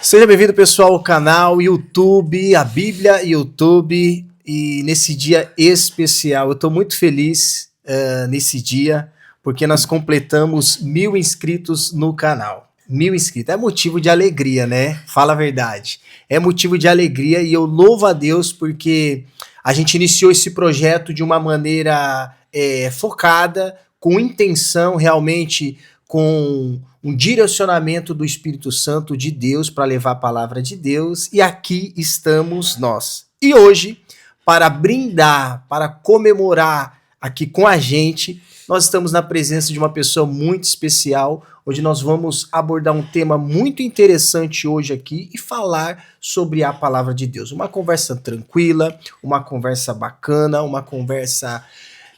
Seja bem-vindo, pessoal, ao canal YouTube, a Bíblia YouTube, e nesse dia especial, eu estou muito feliz nesse dia, porque nós completamos 1.000 inscritos no canal. 1.000 inscritos, é motivo de alegria, né? Fala a verdade. É motivo de alegria e eu louvo a Deus porque a gente iniciou esse projeto de uma maneira focada, com intenção realmente, com um direcionamento do Espírito Santo de Deus para levar a palavra de Deus, e aqui estamos nós. E hoje, para brindar, para comemorar aqui com a gente, nós estamos na presença de uma pessoa muito especial, onde nós vamos abordar um tema muito interessante hoje aqui e falar sobre a palavra de Deus. Uma conversa tranquila, uma conversa bacana, uma conversa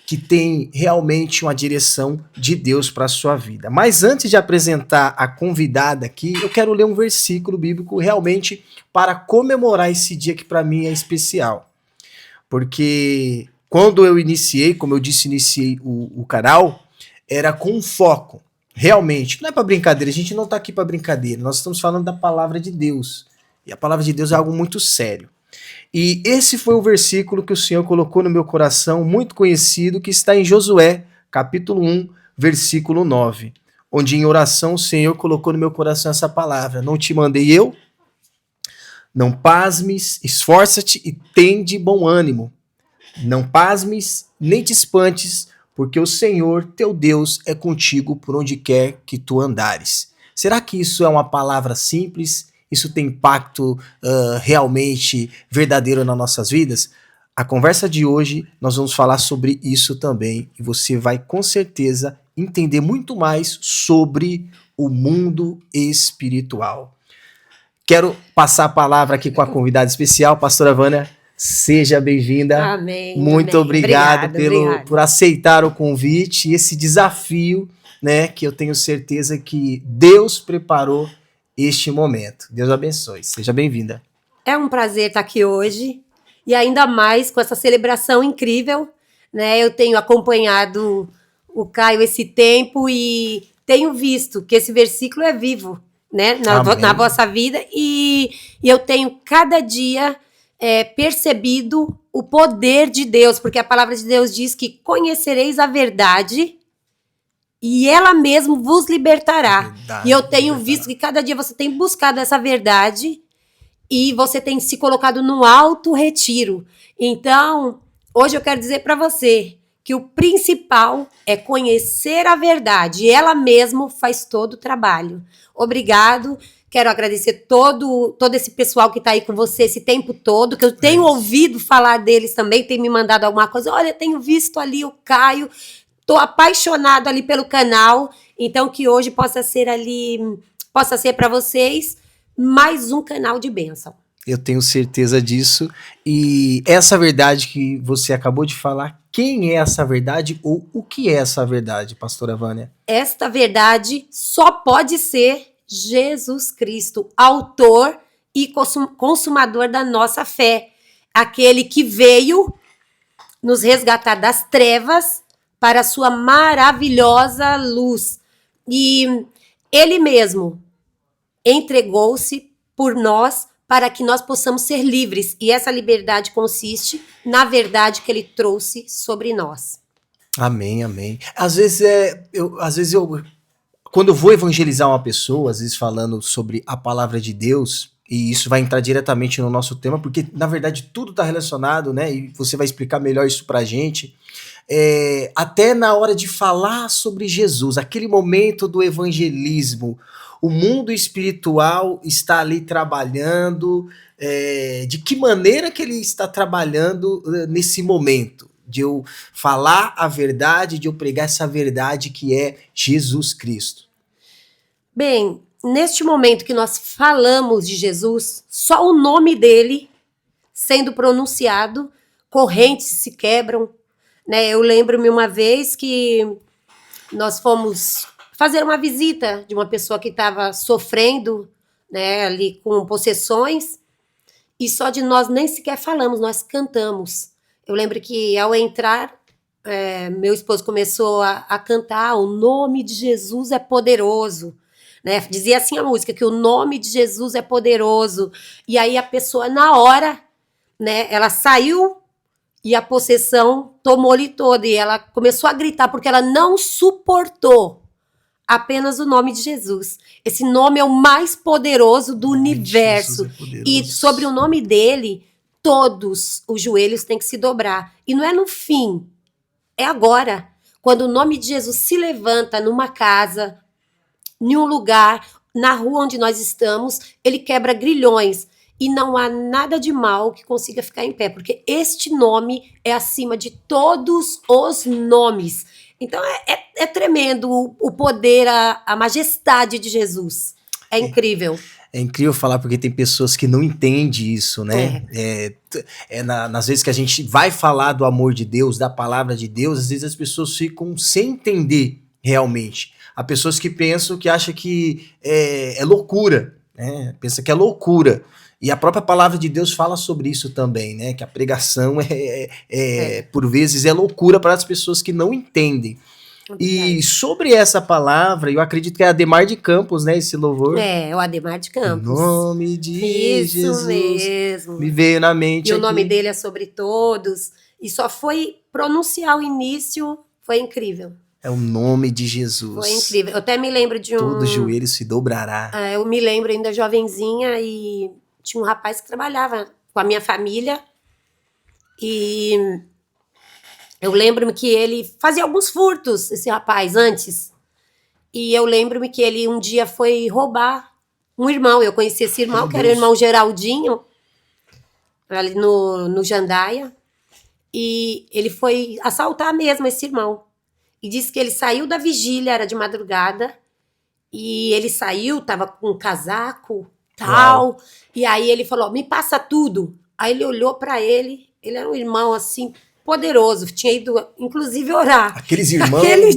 que tem realmente uma direção de Deus para a sua vida. Mas antes de apresentar a convidada aqui, eu quero ler um versículo bíblico realmente para comemorar esse dia que para mim é especial. Porque quando eu iniciei, como eu disse, iniciei o canal, era com um foco. Realmente, não é para brincadeira, a gente não está aqui para brincadeira, nós estamos falando da palavra de Deus. E a palavra de Deus é algo muito sério. E esse foi o versículo que o Senhor colocou no meu coração, muito conhecido, que está em Josué, capítulo 1, versículo 9, onde em oração o Senhor colocou no meu coração essa palavra: não te mandei eu? Não pasmes, esforça-te e tem de bom ânimo. Não pasmes, nem te espantes, porque o Senhor, teu Deus, é contigo por onde quer que tu andares. Será que isso é uma palavra simples? Isso tem impacto realmente verdadeiro nas nossas vidas? A conversa de hoje, nós vamos falar sobre isso também, e você vai com certeza entender muito mais sobre o mundo espiritual. Quero passar a palavra aqui com a convidada especial, pastora Vânia. Seja bem-vinda. Amém. Muito amém. obrigado Obrigada. por aceitar o convite e esse desafio, né, que eu tenho certeza que Deus preparou este momento. Deus abençoe. Seja bem-vinda. É um prazer estar aqui hoje e ainda mais com essa celebração incrível, né? Eu tenho acompanhado o Caio esse tempo e tenho visto que esse versículo é vivo, né, na vossa vida, e eu tenho cada dia percebido o poder de Deus, porque a palavra de Deus diz que conhecereis a verdade e ela mesmo vos libertará. Verdade, e eu tenho visto que cada dia você tem buscado essa verdade e você tem se colocado no alto retiro. Então, hoje eu quero dizer para você que o principal é conhecer a verdade e ela mesmo faz todo o trabalho. Obrigado. Quero agradecer todo esse pessoal que está aí com você esse tempo todo, que eu tenho ouvido falar deles também, tem me mandado alguma coisa. Olha, tenho visto ali o Caio, estou apaixonado ali pelo canal, então que hoje possa ser para vocês mais um canal de bênção. Eu tenho certeza disso. E essa verdade que você acabou de falar, quem é essa verdade ou o que é essa verdade, pastora Vânia? Esta verdade só pode ser Jesus Cristo, autor e consumador da nossa fé. Aquele que veio nos resgatar das trevas para a sua maravilhosa luz. E ele mesmo entregou-se por nós para que nós possamos ser livres. E essa liberdade consiste na verdade que ele trouxe sobre nós. Amém, amém. Às vezes eu quando eu vou evangelizar uma pessoa, às vezes falando sobre a palavra de Deus, e isso vai entrar diretamente no nosso tema, porque na verdade tudo está relacionado, né? E você vai explicar melhor isso pra gente. Até na hora de falar sobre Jesus, aquele momento do evangelismo, o mundo espiritual está ali trabalhando, de que maneira que ele está trabalhando nesse momento? De eu falar a verdade, de eu pregar essa verdade que é Jesus Cristo. Bem, neste momento que nós falamos de Jesus, só o nome dele sendo pronunciado, correntes se quebram, né? Eu lembro-me uma vez que nós fomos fazer uma visita de uma pessoa que estava sofrendo, né, ali com possessões, e só de nós nem sequer falamos, nós cantamos. Eu lembro que ao entrar, meu esposo começou a cantar: o nome de Jesus é poderoso. né? Dizia assim a música, que o nome de Jesus é poderoso. E aí a pessoa, na hora, né, ela saiu e a possessão tomou-lhe toda. E ela começou a gritar, porque ela não suportou apenas o nome de Jesus. Esse nome é o mais poderoso do universo. E sobre o nome dele, todos os joelhos têm que se dobrar. E não é no fim, é agora. Quando o nome de Jesus se levanta numa casa, em um lugar, na rua onde nós estamos, ele quebra grilhões. E não há nada de mal que consiga ficar em pé, porque este nome é acima de todos os nomes. Então é tremendo o poder, a majestade de Jesus. É incrível. É incrível falar porque tem pessoas que não entendem isso, né? Nas vezes que a gente vai falar do amor de Deus, da palavra de Deus, às vezes as pessoas ficam sem entender realmente. Há pessoas que pensam, que acham que é loucura, né? Pensa que é loucura. E a própria palavra de Deus fala sobre isso também, né? Que a pregação por vezes é loucura para as pessoas que não entendem. E sobre essa palavra, eu acredito que é Ademar de Campos, né? Esse louvor. É, o Ademar de Campos. Em nome de Jesus. Mesmo. Me veio na mente. E aqui. O nome dele é sobre todos. E só foi pronunciar o início, foi incrível. É o nome de Jesus. Foi incrível. Eu até me lembro de todo joelho se dobrará. Eu me lembro ainda jovenzinha e tinha um rapaz que trabalhava com a minha família e eu lembro-me que ele fazia alguns furtos, esse rapaz, antes. E eu lembro-me que ele um dia foi roubar um irmão. Eu conheci esse irmão, que era o irmão Geraldinho, ali no Jandaia. E ele foi assaltar mesmo esse irmão. E disse que ele saiu da vigília, era de madrugada. E ele saiu, tava com um casaco, tal. Uau. E aí ele falou, me passa tudo. Aí ele olhou para ele era um irmão assim, poderoso, tinha ido inclusive orar. Aqueles irmãos. Aquele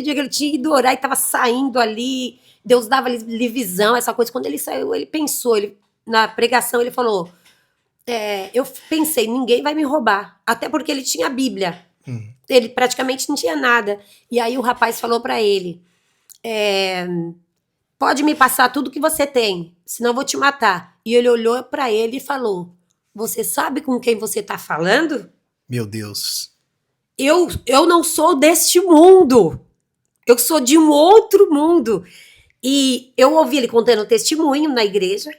dia que ele tinha ido orar e estava saindo ali, Deus dava-lhe visão, essa coisa. Quando ele saiu, ele pensou, na pregação ele falou, eu pensei, ninguém vai me roubar, até porque ele tinha a Bíblia. Ele praticamente não tinha nada. E aí o rapaz falou para ele, pode me passar tudo que você tem, senão eu vou te matar. E ele olhou para ele e falou, você sabe com quem você está falando? Meu Deus. Eu não sou deste mundo. Eu sou de um outro mundo. E eu ouvi ele contando testemunho na igreja,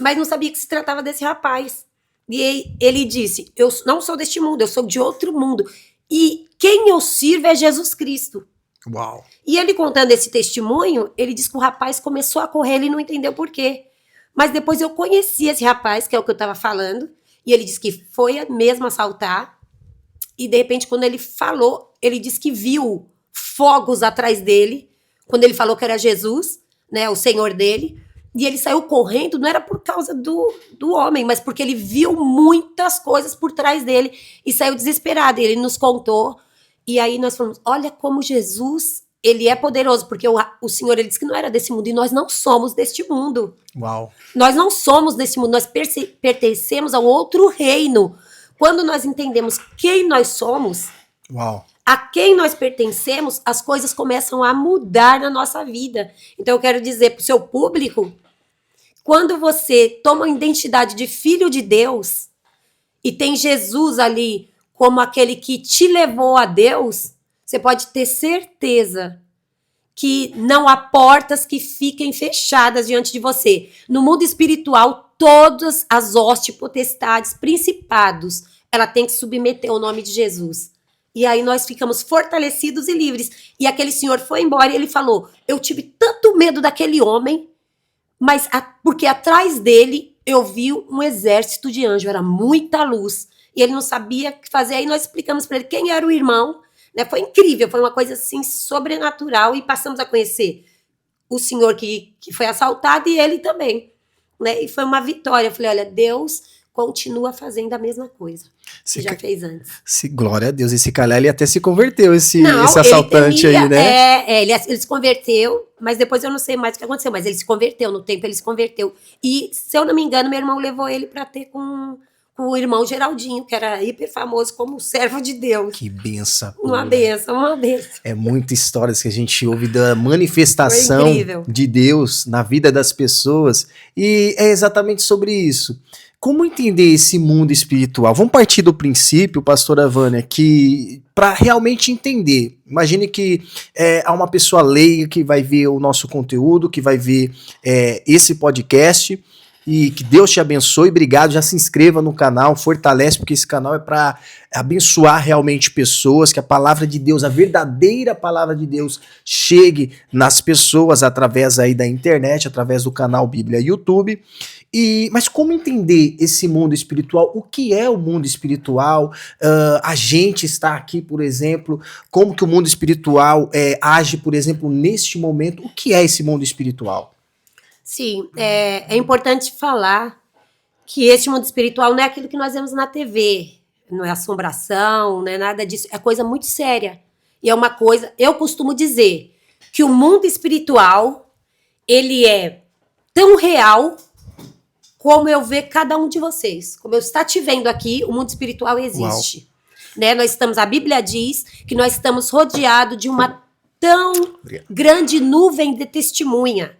mas não sabia que se tratava desse rapaz. E ele disse, eu não sou deste mundo, eu sou de outro mundo. E quem eu sirvo é Jesus Cristo. Uau. E ele contando esse testemunho, ele disse que o rapaz começou a correr, ele não entendeu por quê. Mas depois eu conheci esse rapaz, que é o que eu estava falando, e ele disse que foi mesmo assaltar. E de repente, quando ele falou, ele disse que viu fogos atrás dele, quando ele falou que era Jesus, né, o Senhor dele. E ele saiu correndo, não era por causa do homem, mas porque ele viu muitas coisas por trás dele e saiu desesperado. E ele nos contou. E aí nós falamos, olha como Jesus, ele é poderoso, porque o Senhor, ele disse que não era desse mundo, e nós não somos deste mundo. Uau. Nós não somos desse mundo, nós pertencemos a um outro reino. Quando nós entendemos quem nós somos, uau, a quem nós pertencemos, as coisas começam a mudar na nossa vida. Então eu quero dizer para o seu público, quando você toma a identidade de filho de Deus, e tem Jesus ali como aquele que te levou a Deus, você pode ter certeza que não há portas que fiquem fechadas diante de você. No mundo espiritual, todas as hostes, potestades, principados, ela tem que submeter ao nome de Jesus. E aí nós ficamos fortalecidos e livres. E aquele senhor foi embora e ele falou, eu tive tanto medo daquele homem, mas porque atrás dele eu vi um exército de anjos, era muita luz. E ele não sabia o que fazer. Aí nós explicamos para ele quem era o irmão. Né? Foi incrível, foi uma coisa assim sobrenatural. E passamos a conhecer o senhor que foi assaltado e ele também. Né? E foi uma vitória. Eu falei, olha, Deus continua fazendo a mesma coisa que já fez antes. Glória a Deus. E se calhar ele até se converteu, esse assaltante aí, né? Ele se converteu, mas depois eu não sei mais o que aconteceu. Mas ele se converteu, no tempo ele se converteu. E, se eu não me engano, meu irmão levou ele para ter com com o irmão Geraldinho, que era hiper famoso como servo de Deus. Que benção. Uma benção, uma benção. É muitas histórias que a gente ouve da manifestação de Deus na vida das pessoas, e é exatamente sobre isso. Como entender esse mundo espiritual? Vamos partir do princípio, pastora Vânia, que para realmente entender, imagine que há uma pessoa leiga que vai ver o nosso conteúdo, que vai ver esse podcast, e que Deus te abençoe. Obrigado, já se inscreva no canal, fortalece, porque esse canal é para abençoar realmente pessoas, que a palavra de Deus, a verdadeira palavra de Deus, chegue nas pessoas através aí da internet, através do canal Bíblia YouTube. Mas como entender esse mundo espiritual? O que é o mundo espiritual? A gente está aqui, por exemplo, como que o mundo espiritual age, por exemplo, neste momento? O que é esse mundo espiritual? Sim, é importante falar que este mundo espiritual não é aquilo que nós vemos na TV, não é assombração, não é nada disso, é coisa muito séria. E é uma coisa, eu costumo dizer que o mundo espiritual, ele é tão real como eu ver cada um de vocês. Como eu estou te vendo aqui, o mundo espiritual existe. Né? A Bíblia diz que nós estamos rodeados de uma tão grande nuvem de testemunha.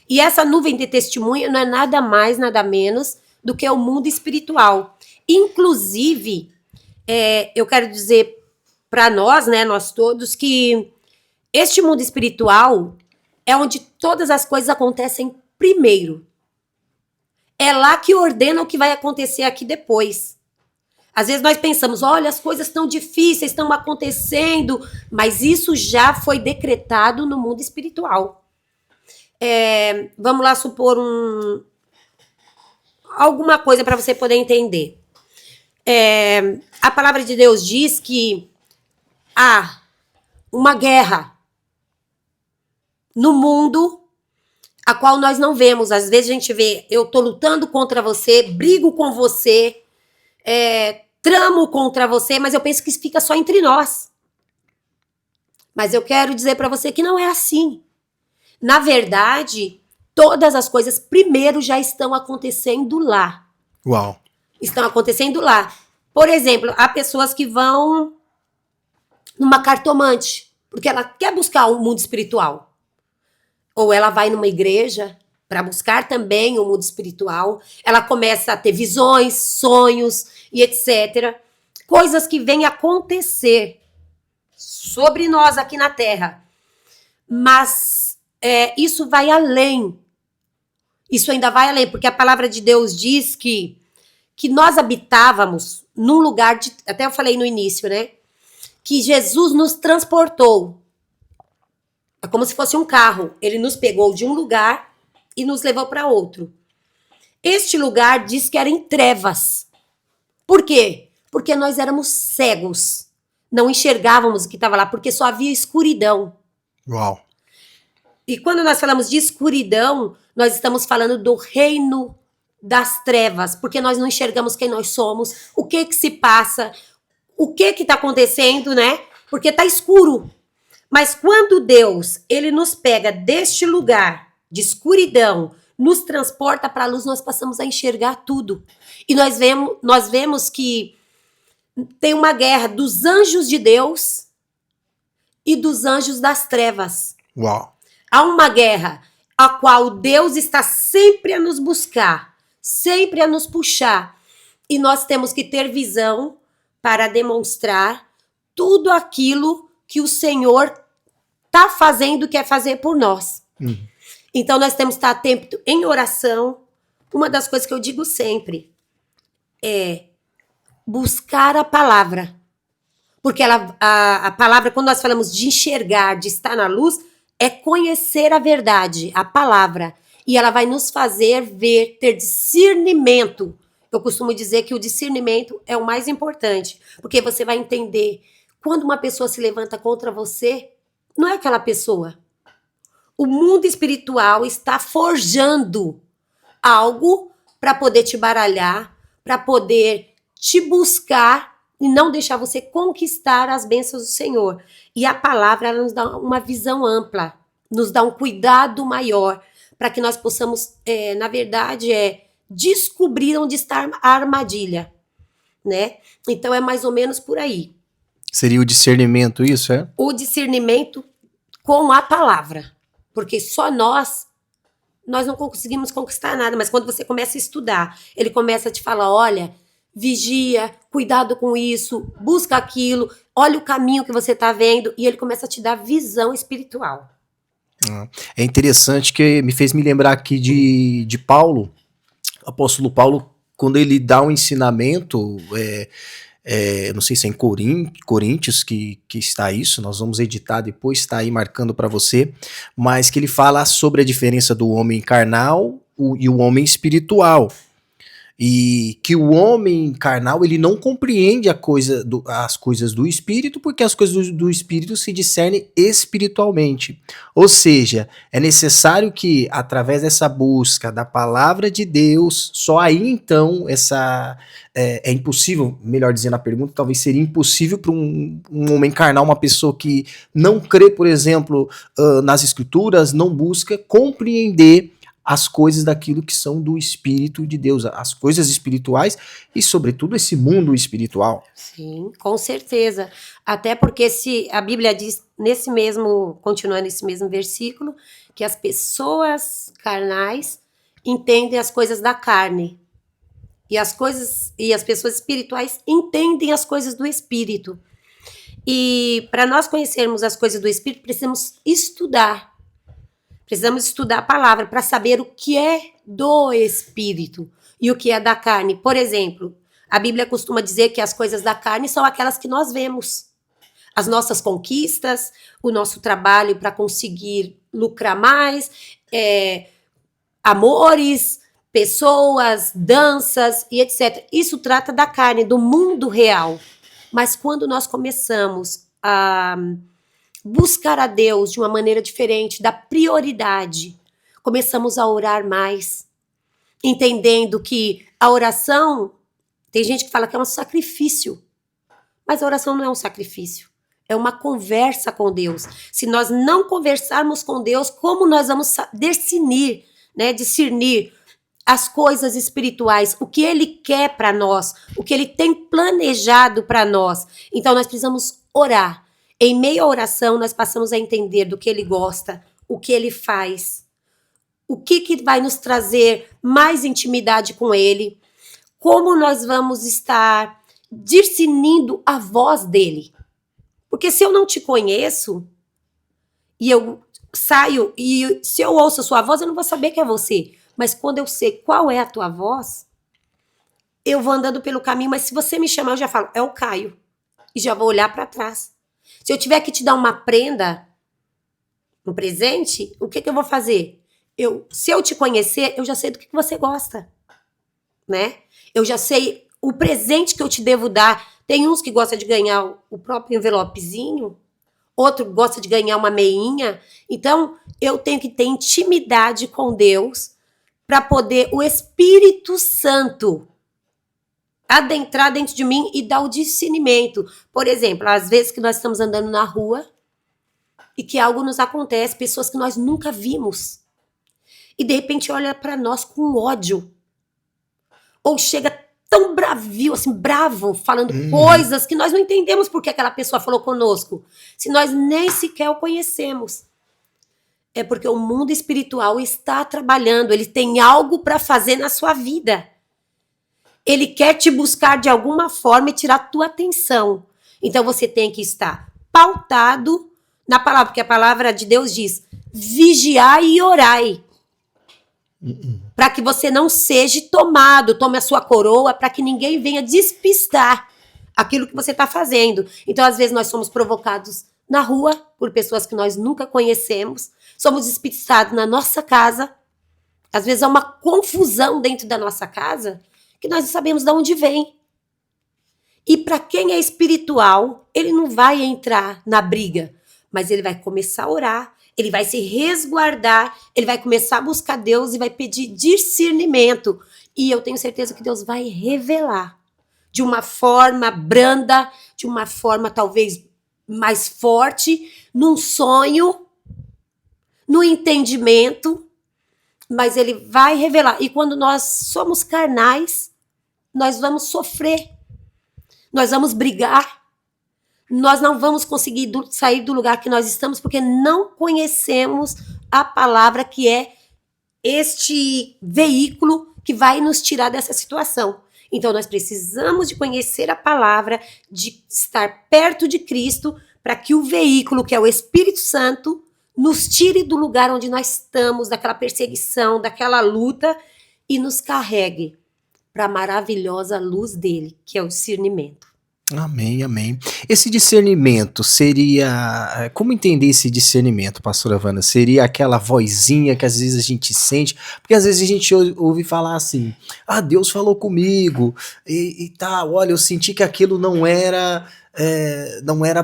E essa nuvem de testemunha não é nada mais, nada menos do que o mundo espiritual. Inclusive, eu quero dizer para nós, né, nós todos, que este mundo espiritual é onde todas as coisas acontecem primeiro. É lá que ordena o que vai acontecer aqui depois. Às vezes nós pensamos, olha, as coisas estão difíceis, estão acontecendo, mas isso já foi decretado no mundo espiritual. Vamos lá supor alguma coisa para você poder entender. A palavra de Deus diz que há uma guerra no mundo a qual nós não vemos. Às vezes a gente vê, eu estou lutando contra você, brigo com você, tramo contra você, mas eu penso que isso fica só entre nós. Mas eu quero dizer para você que não é assim. Na verdade, todas as coisas primeiro já estão acontecendo lá. Uau! Estão acontecendo lá. Por exemplo, há pessoas que vão numa cartomante, porque ela quer buscar um mundo espiritual. Ou ela vai numa igreja para buscar também o mundo espiritual. Ela começa a ter visões, sonhos e etc. Coisas que vêm acontecer sobre nós aqui na Terra. Mas isso vai além. Isso ainda vai além, porque a palavra de Deus diz que nós habitávamos num lugar de... Até eu falei no início, né? Que Jesus nos transportou. É como se fosse um carro. Ele nos pegou de um lugar e nos levou para outro. Este lugar diz que era em trevas. Por quê? Porque nós éramos cegos. Não enxergávamos o que estava lá, porque só havia escuridão. Uau! E quando nós falamos de escuridão, nós estamos falando do reino das trevas, porque nós não enxergamos quem nós somos, o que se passa, o que está acontecendo, né? Porque está escuro. Mas quando Deus, ele nos pega deste lugar de escuridão, nos transporta para a luz, nós passamos a enxergar tudo. E nós vemos que tem uma guerra dos anjos de Deus e dos anjos das trevas. Uau! Há uma guerra a qual Deus está sempre a nos buscar, sempre a nos puxar. E nós temos que ter visão para demonstrar tudo aquilo que o Senhor está fazendo, quer fazer por nós. Então nós temos que estar atento em oração. Uma das coisas que eu digo sempre é buscar a palavra. Porque a palavra, quando nós falamos de enxergar, de estar na luz, é conhecer a verdade, a palavra. E ela vai nos fazer ver, ter discernimento. Eu costumo dizer que o discernimento é o mais importante. Porque você vai entender, quando uma pessoa se levanta contra você, não é aquela pessoa. O mundo espiritual está forjando algo para poder te baralhar, para poder te buscar e não deixar você conquistar as bênçãos do Senhor. E a palavra, ela nos dá uma visão ampla, nos dá um cuidado maior, para que nós possamos, na verdade, descobrir onde está a armadilha, né? Então é mais ou menos por aí. Seria o discernimento isso, é? O discernimento com a palavra, porque só nós não conseguimos conquistar nada, mas quando você começa a estudar, ele começa a te falar, olha, vigia, cuidado com isso, busca aquilo, olha o caminho que você está vendo, e ele começa a te dar visão espiritual. É interessante que me fez me lembrar aqui de Paulo, o apóstolo Paulo, quando ele dá um ensinamento, não sei se é em Coríntios que está isso, nós vamos editar depois, está aí marcando para você, mas que ele fala sobre a diferença do homem carnal e o homem espiritual. E que o homem carnal, ele não compreende as coisas do espírito, porque as coisas do espírito se discernem espiritualmente. Ou seja, é necessário que, através dessa busca da palavra de Deus, só aí então é impossível, melhor dizendo a pergunta, talvez seria impossível para um homem carnal, uma pessoa que não crê, por exemplo, nas escrituras, não busca compreender as coisas daquilo que são do Espírito de Deus, as coisas espirituais e, sobretudo, esse mundo espiritual. Sim, com certeza. Até porque se a Bíblia diz, continuando nesse mesmo versículo, que as pessoas carnais entendem as coisas da carne. E as pessoas espirituais entendem as coisas do Espírito. E para nós conhecermos as coisas do Espírito, precisamos estudar. Precisamos estudar a palavra para saber o que é do Espírito e o que é da carne. Por exemplo, a Bíblia costuma dizer que as coisas da carne são aquelas que nós vemos. As nossas conquistas, o nosso trabalho para conseguir lucrar mais, amores, pessoas, danças e etc. Isso trata da carne, do mundo real. Mas quando nós começamos a buscar a Deus de uma maneira diferente, dar prioridade, começamos a orar mais, entendendo que a oração, tem gente que fala que é um sacrifício, mas a oração não é um sacrifício, é uma conversa com Deus. Se nós não conversarmos com Deus, como nós vamos discernir as coisas espirituais, o que Ele quer para nós, o que Ele tem planejado para nós? Então nós precisamos orar. Em meio à oração, nós passamos a entender do que Ele gosta, o que Ele faz, o que vai nos trazer mais intimidade com Ele, como nós vamos estar discernindo a voz dEle. Porque se eu não te conheço, e eu saio, e se eu ouço a sua voz, eu não vou saber que é você. Mas quando eu sei qual é a tua voz, eu vou andando pelo caminho, mas se você me chamar, eu já falo, é o Caio. E já vou olhar para trás. Se eu tiver que te dar uma prenda, um presente, o que eu vou fazer? Se eu te conhecer, eu já sei do que você gosta, né? Eu já sei o presente que eu te devo dar. Tem uns que gostam de ganhar o próprio envelopezinho, outro gosta de ganhar uma meinha. Então, eu tenho que ter intimidade com Deus para poder o Espírito Santo adentrar dentro de mim e dar o discernimento. Por exemplo, às vezes que nós estamos andando na rua e que algo nos acontece, pessoas que nós nunca vimos, e de repente olha para nós com ódio, ou chega tão bravio, assim, bravo, falando coisas que nós não entendemos porque aquela pessoa falou conosco, se nós nem sequer o conhecemos. É porque o mundo espiritual está trabalhando, ele tem algo para fazer na sua vida. Ele quer te buscar de alguma forma e tirar a tua atenção. Então você tem que estar pautado na palavra, porque a palavra de Deus diz, vigiai e orai. Para que você não seja tomado, tome a sua coroa, para que ninguém venha despistar aquilo que você está fazendo. Então, às vezes, nós somos provocados na rua por pessoas que nós nunca conhecemos, somos despistados na nossa casa, às vezes há uma confusão dentro da nossa casa, que nós não sabemos de onde vem. E para quem é espiritual, ele não vai entrar na briga, mas ele vai começar a orar, ele vai se resguardar, ele vai começar a buscar Deus e vai pedir discernimento. E eu tenho certeza que Deus vai revelar de uma forma branda, de uma forma talvez mais forte, num sonho, no entendimento, mas ele vai revelar. E quando nós somos carnais, nós vamos sofrer, nós vamos brigar, nós não vamos conseguir sair do lugar que nós estamos, porque não conhecemos a palavra, que é este veículo que vai nos tirar dessa situação. Então, nós precisamos de conhecer a palavra, de estar perto de Cristo, para que o veículo, que é o Espírito Santo, nos tire do lugar onde nós estamos, daquela perseguição, daquela luta, e nos carregue para a maravilhosa luz dele, que é o discernimento. Amém, amém. Esse discernimento seria... Como entender esse discernimento, pastora Wanda? Seria aquela vozinha que às vezes a gente sente, porque às vezes a gente ouve falar assim, Deus falou comigo, e tal, olha, eu senti que aquilo não era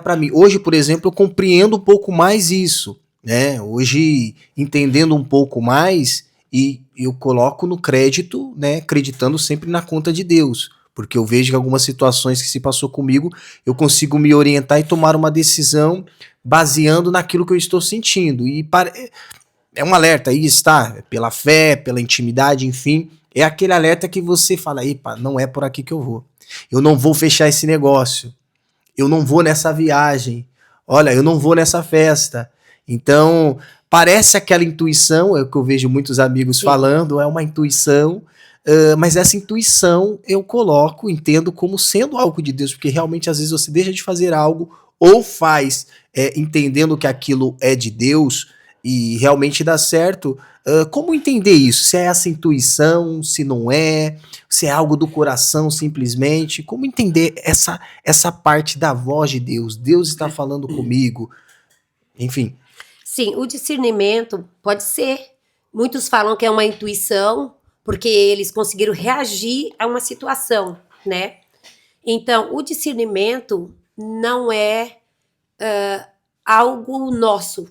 para mim. Hoje, por exemplo, eu compreendo um pouco mais isso, né? Hoje, entendendo um pouco mais, e eu coloco no crédito, né? Acreditando sempre na conta de Deus. Porque eu vejo que algumas situações que se passou comigo, eu consigo me orientar e tomar uma decisão baseando naquilo que eu estou sentindo. E é um alerta aí, está? Pela fé, pela intimidade, enfim. É aquele alerta que você fala, epa, não é por aqui que eu vou. Eu não vou fechar esse negócio. Eu não vou nessa viagem. Olha, eu não vou nessa festa. Então, parece aquela intuição, é o que eu vejo muitos amigos falando, é uma intuição. Mas essa intuição eu entendo como sendo algo de Deus, porque realmente às vezes você deixa de fazer algo ou faz entendendo que aquilo é de Deus e realmente dá certo. Como entender isso? Se é essa intuição, se não é, se é algo do coração simplesmente? Como entender essa parte da voz de Deus? Deus está falando comigo, enfim. Sim, o discernimento pode ser. Muitos falam que é uma intuição, porque eles conseguiram reagir a uma situação, né? Então, o discernimento não é algo nosso.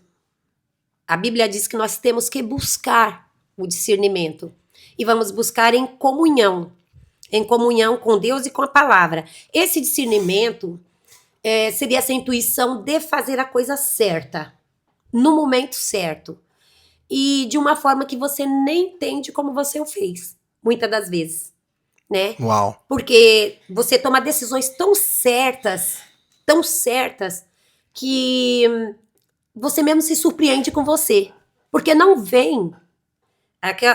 A Bíblia diz que nós temos que buscar o discernimento. E vamos buscar em comunhão com Deus e com a palavra. Esse discernimento seria essa intuição de fazer a coisa certa, no momento certo. E de uma forma que você nem entende como você o fez, muitas das vezes, né? Uau. Porque você toma decisões tão certas, que você mesmo se surpreende com você. Porque não vem,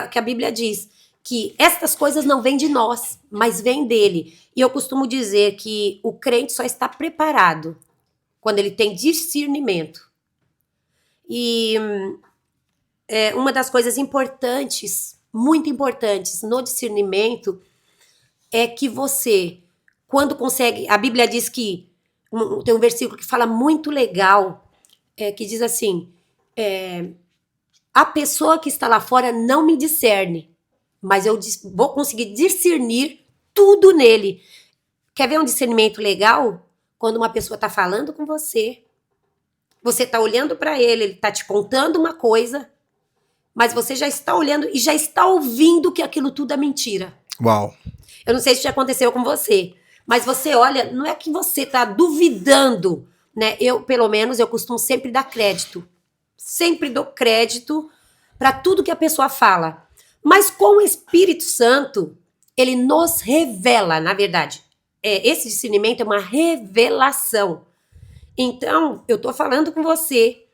que a Bíblia diz, que estas coisas não vêm de nós, mas vêm dele. E eu costumo dizer que o crente só está preparado quando ele tem discernimento. E uma das coisas importantes, muito importantes no discernimento, é que você, quando consegue... A Bíblia diz que... tem um versículo que fala muito legal, que diz assim, a pessoa que está lá fora não me discerne, mas eu vou conseguir discernir tudo nele. Quer ver um discernimento legal? Quando uma pessoa está falando com você está olhando para ele está te contando uma coisa, mas você já está olhando e já está ouvindo que aquilo tudo é mentira. Uau. Eu não sei se já aconteceu com você, mas você olha, não é que você está duvidando, né? Pelo menos, eu costumo sempre dar crédito. Sempre dou crédito para tudo que a pessoa fala. Mas com o Espírito Santo, ele nos revela, na verdade. Esse discernimento é uma revelação. Então, eu estou falando com você,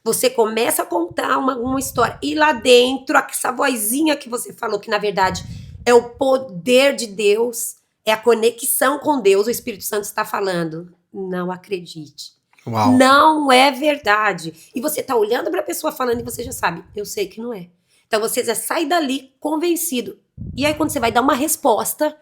você começa a contar uma história, e lá dentro, essa vozinha que você falou, que na verdade é o poder de Deus, é a conexão com Deus, o Espírito Santo está falando, não acredite. Uau. Não é verdade. E você está olhando para a pessoa falando e você já sabe, eu sei que não é. Então você já sai dali convencido. E aí quando você vai dar uma resposta,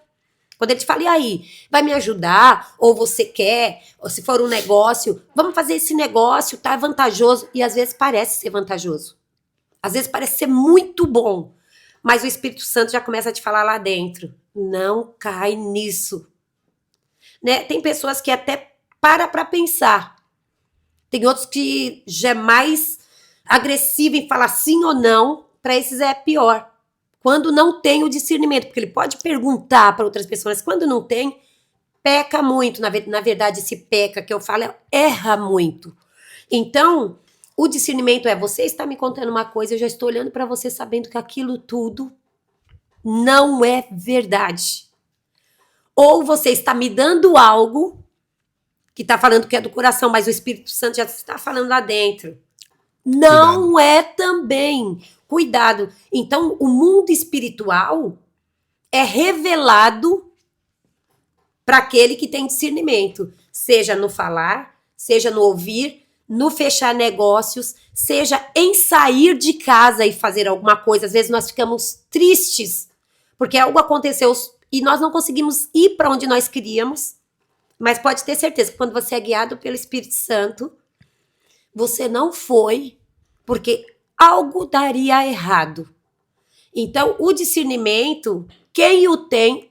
quando ele te fala, e aí, vai me ajudar? Ou você quer? Ou se for um negócio, vamos fazer esse negócio, tá vantajoso. E às vezes parece ser vantajoso. Às vezes parece ser muito bom. Mas o Espírito Santo já começa a te falar lá dentro. Não cai nisso. Né? Tem pessoas que até para pensar. Tem outros que já é mais agressivo em falar sim ou não. Para esses é pior. Quando não tem o discernimento, porque ele pode perguntar para outras pessoas, quando não tem, peca muito. Na verdade, esse peca que eu falo erra muito. Então, O discernimento é, você está me contando uma coisa, eu já estou olhando para você sabendo que aquilo tudo não é verdade. Ou você está me dando algo que está falando que é do coração, mas o Espírito Santo já está falando lá dentro. Não Cuidado. é também. Cuidado. Então, o mundo espiritual é revelado para aquele que tem discernimento, seja no falar, seja no ouvir, no fechar negócios, seja em sair de casa e fazer alguma coisa. Às vezes nós ficamos tristes porque algo aconteceu e nós não conseguimos ir para onde nós queríamos, mas pode ter certeza que quando você é guiado pelo Espírito Santo, você não foi porque algo daria errado. Então, o discernimento, quem o tem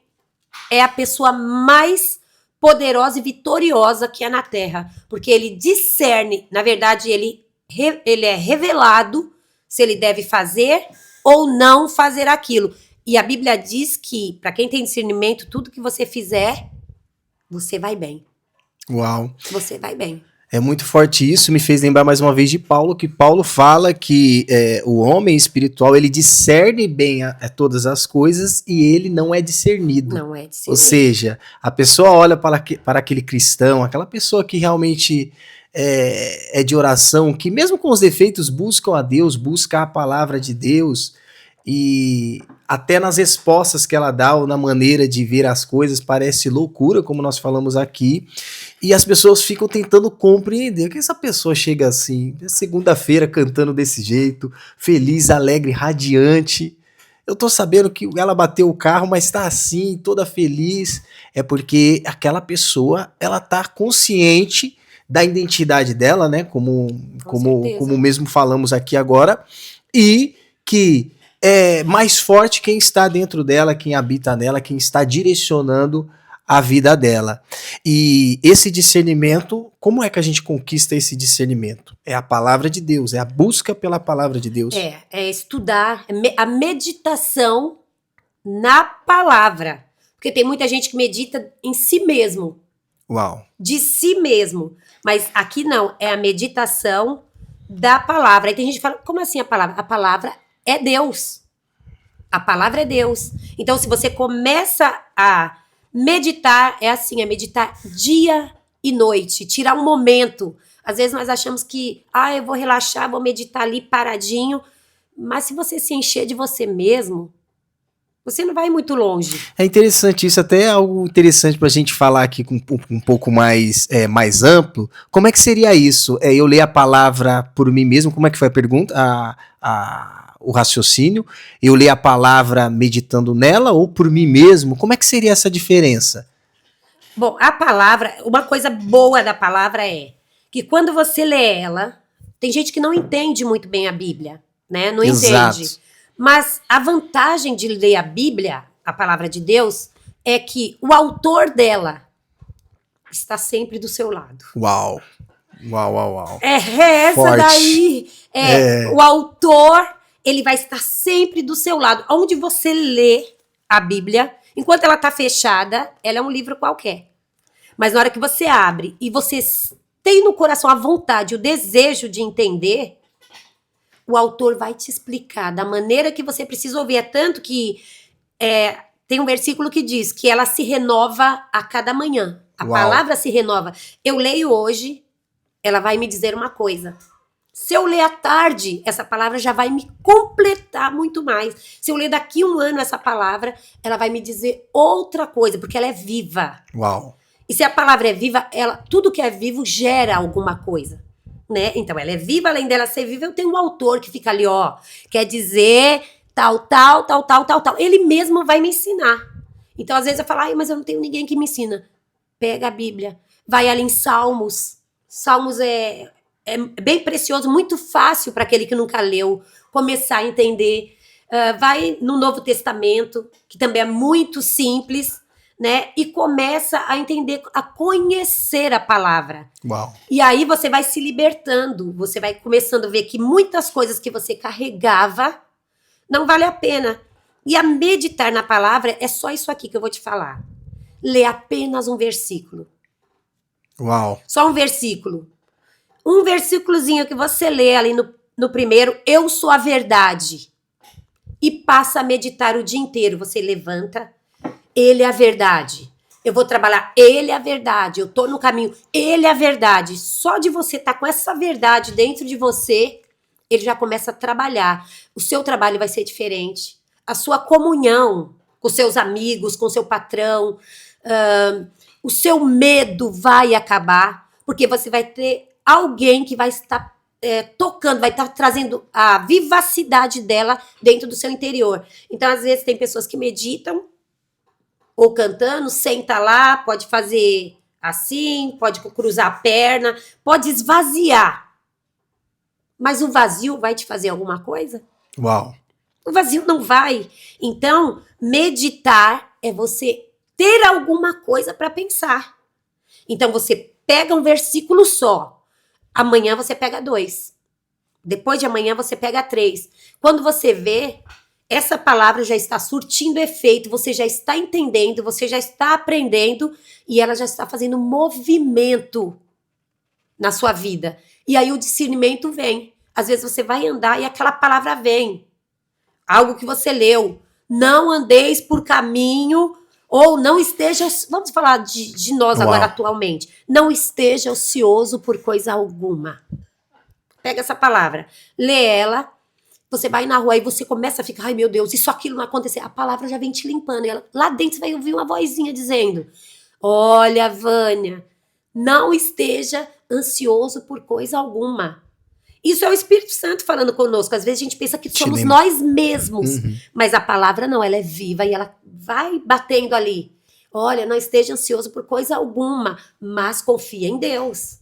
é a pessoa mais poderosa e vitoriosa que há na Terra, porque ele discerne, na verdade, ele é revelado se ele deve fazer ou não fazer aquilo. E a Bíblia diz que, para quem tem discernimento, tudo que você fizer, você vai bem. Uau. Você vai bem. É muito forte isso, me fez lembrar mais uma vez de Paulo, que Paulo fala que o homem espiritual, ele discerne bem todas as coisas e ele não é discernido. Não é discernimento. Ou seja, a pessoa olha para aquele cristão, aquela pessoa que realmente é de oração, que mesmo com os defeitos buscam a Deus, busca a palavra de Deus, e até nas respostas que ela dá ou na maneira de ver as coisas parece loucura, como nós falamos aqui, e as pessoas ficam tentando compreender que essa pessoa chega assim, segunda-feira cantando desse jeito, feliz, alegre, radiante. Eu tô sabendo que ela bateu o carro, mas tá assim, toda feliz. É porque aquela pessoa, ela tá consciente da identidade dela, né? Como mesmo falamos aqui agora, e que é mais forte quem está dentro dela, quem habita nela, quem está direcionando a vida dela. E esse discernimento, como é que a gente conquista esse discernimento? É a palavra de Deus, é a busca pela palavra de Deus. É estudar, a meditação na palavra. Porque tem muita gente que medita em si mesmo. Uau. De si mesmo. Mas aqui não, é a meditação da palavra. Aí tem gente que fala, como assim a palavra? A palavra é Deus. A palavra é Deus. Então, se você começa a meditar, é assim, é meditar dia e noite, tirar um momento. Às vezes nós achamos que, eu vou relaxar, vou meditar ali paradinho, mas se você se encher de você mesmo, você não vai muito longe. É interessante isso, até algo interessante para a gente falar aqui com um pouco mais, mais amplo. Como é que seria isso? Eu ler a palavra por mim mesmo, como é que foi a pergunta? O raciocínio, eu ler a palavra meditando nela ou por mim mesmo? Como é que seria essa diferença? Bom, a palavra, uma coisa boa da palavra é que quando você lê ela, tem gente que não entende muito bem a Bíblia, né? Não Exato. entende. Mas a vantagem de ler a Bíblia, a palavra de Deus, é que o autor dela está sempre do seu lado. Uau. Uau, uau, uau. É essa Forte. daí. O autor, ele vai estar sempre do seu lado. Onde você lê a Bíblia, enquanto ela está fechada, ela é um livro qualquer. Mas na hora que você abre e você tem no coração a vontade, o desejo de entender, o autor vai te explicar da maneira que você precisa ouvir. É tanto que tem um versículo que diz que ela se renova a cada manhã. A palavra se renova. Eu leio hoje, ela vai me dizer uma coisa. Se eu ler à tarde, essa palavra já vai me completar muito mais. Se eu ler daqui a um ano essa palavra, ela vai me dizer outra coisa, porque ela é viva. Uau. E se a palavra é viva, tudo que é vivo gera alguma coisa. Né? Então, ela é viva, além dela ser viva, eu tenho um autor que fica ali, quer dizer tal. Ele mesmo vai me ensinar. Então, às vezes eu falo, mas eu não tenho ninguém que me ensina. Pega a Bíblia, vai ali em Salmos. Salmos é bem precioso, muito fácil para aquele que nunca leu começar a entender. Vai no Novo Testamento, que também é muito simples, né? E começa a entender, a conhecer a palavra. Uau. E aí você vai se libertando, você vai começando a ver que muitas coisas que você carregava não vale a pena. E a meditar na palavra é só isso aqui que eu vou te falar. Lê apenas um versículo. Uau. Só um versículo. Um versículozinho que você lê ali no primeiro, eu sou a verdade, e passa a meditar o dia inteiro. Você levanta, ele é a verdade. Eu vou trabalhar, ele é a verdade. Eu tô no caminho, ele é a verdade. Só de você estar com essa verdade dentro de você, ele já começa a trabalhar. O seu trabalho vai ser diferente. A sua comunhão com seus amigos, com seu patrão, o seu medo vai acabar, porque você vai ter alguém que vai estar tocando, vai estar trazendo a vivacidade dela dentro do seu interior. Então, às vezes, tem pessoas que meditam ou cantando, senta lá, pode fazer assim, pode cruzar a perna, pode esvaziar. Mas o vazio vai te fazer alguma coisa? Uau. O vazio não vai. Então, meditar é você ter alguma coisa para pensar. Então, você pega um versículo só. Amanhã você pega 2. Depois de amanhã você pega 3. Quando você vê, essa palavra já está surtindo efeito, você já está entendendo, você já está aprendendo e ela já está fazendo movimento na sua vida. E aí o discernimento vem. Às vezes você vai andar e aquela palavra vem. Algo que você leu. Não andeis por caminho, ou não esteja... Vamos falar de nós agora atualmente. Não esteja ocioso por coisa alguma. Pega essa palavra, lê ela, você vai na rua e você começa a ficar, ai meu Deus, isso, aquilo não acontecer. A palavra já vem te limpando. E ela, lá dentro você vai ouvir uma vozinha dizendo, olha, Vânia, não esteja ansioso por coisa alguma. Isso é o Espírito Santo falando conosco. Às vezes a gente pensa que somos nós mesmos. Mas a palavra não, ela é viva e ela vai batendo ali. Olha, não esteja ansioso por coisa alguma, mas confia em Deus.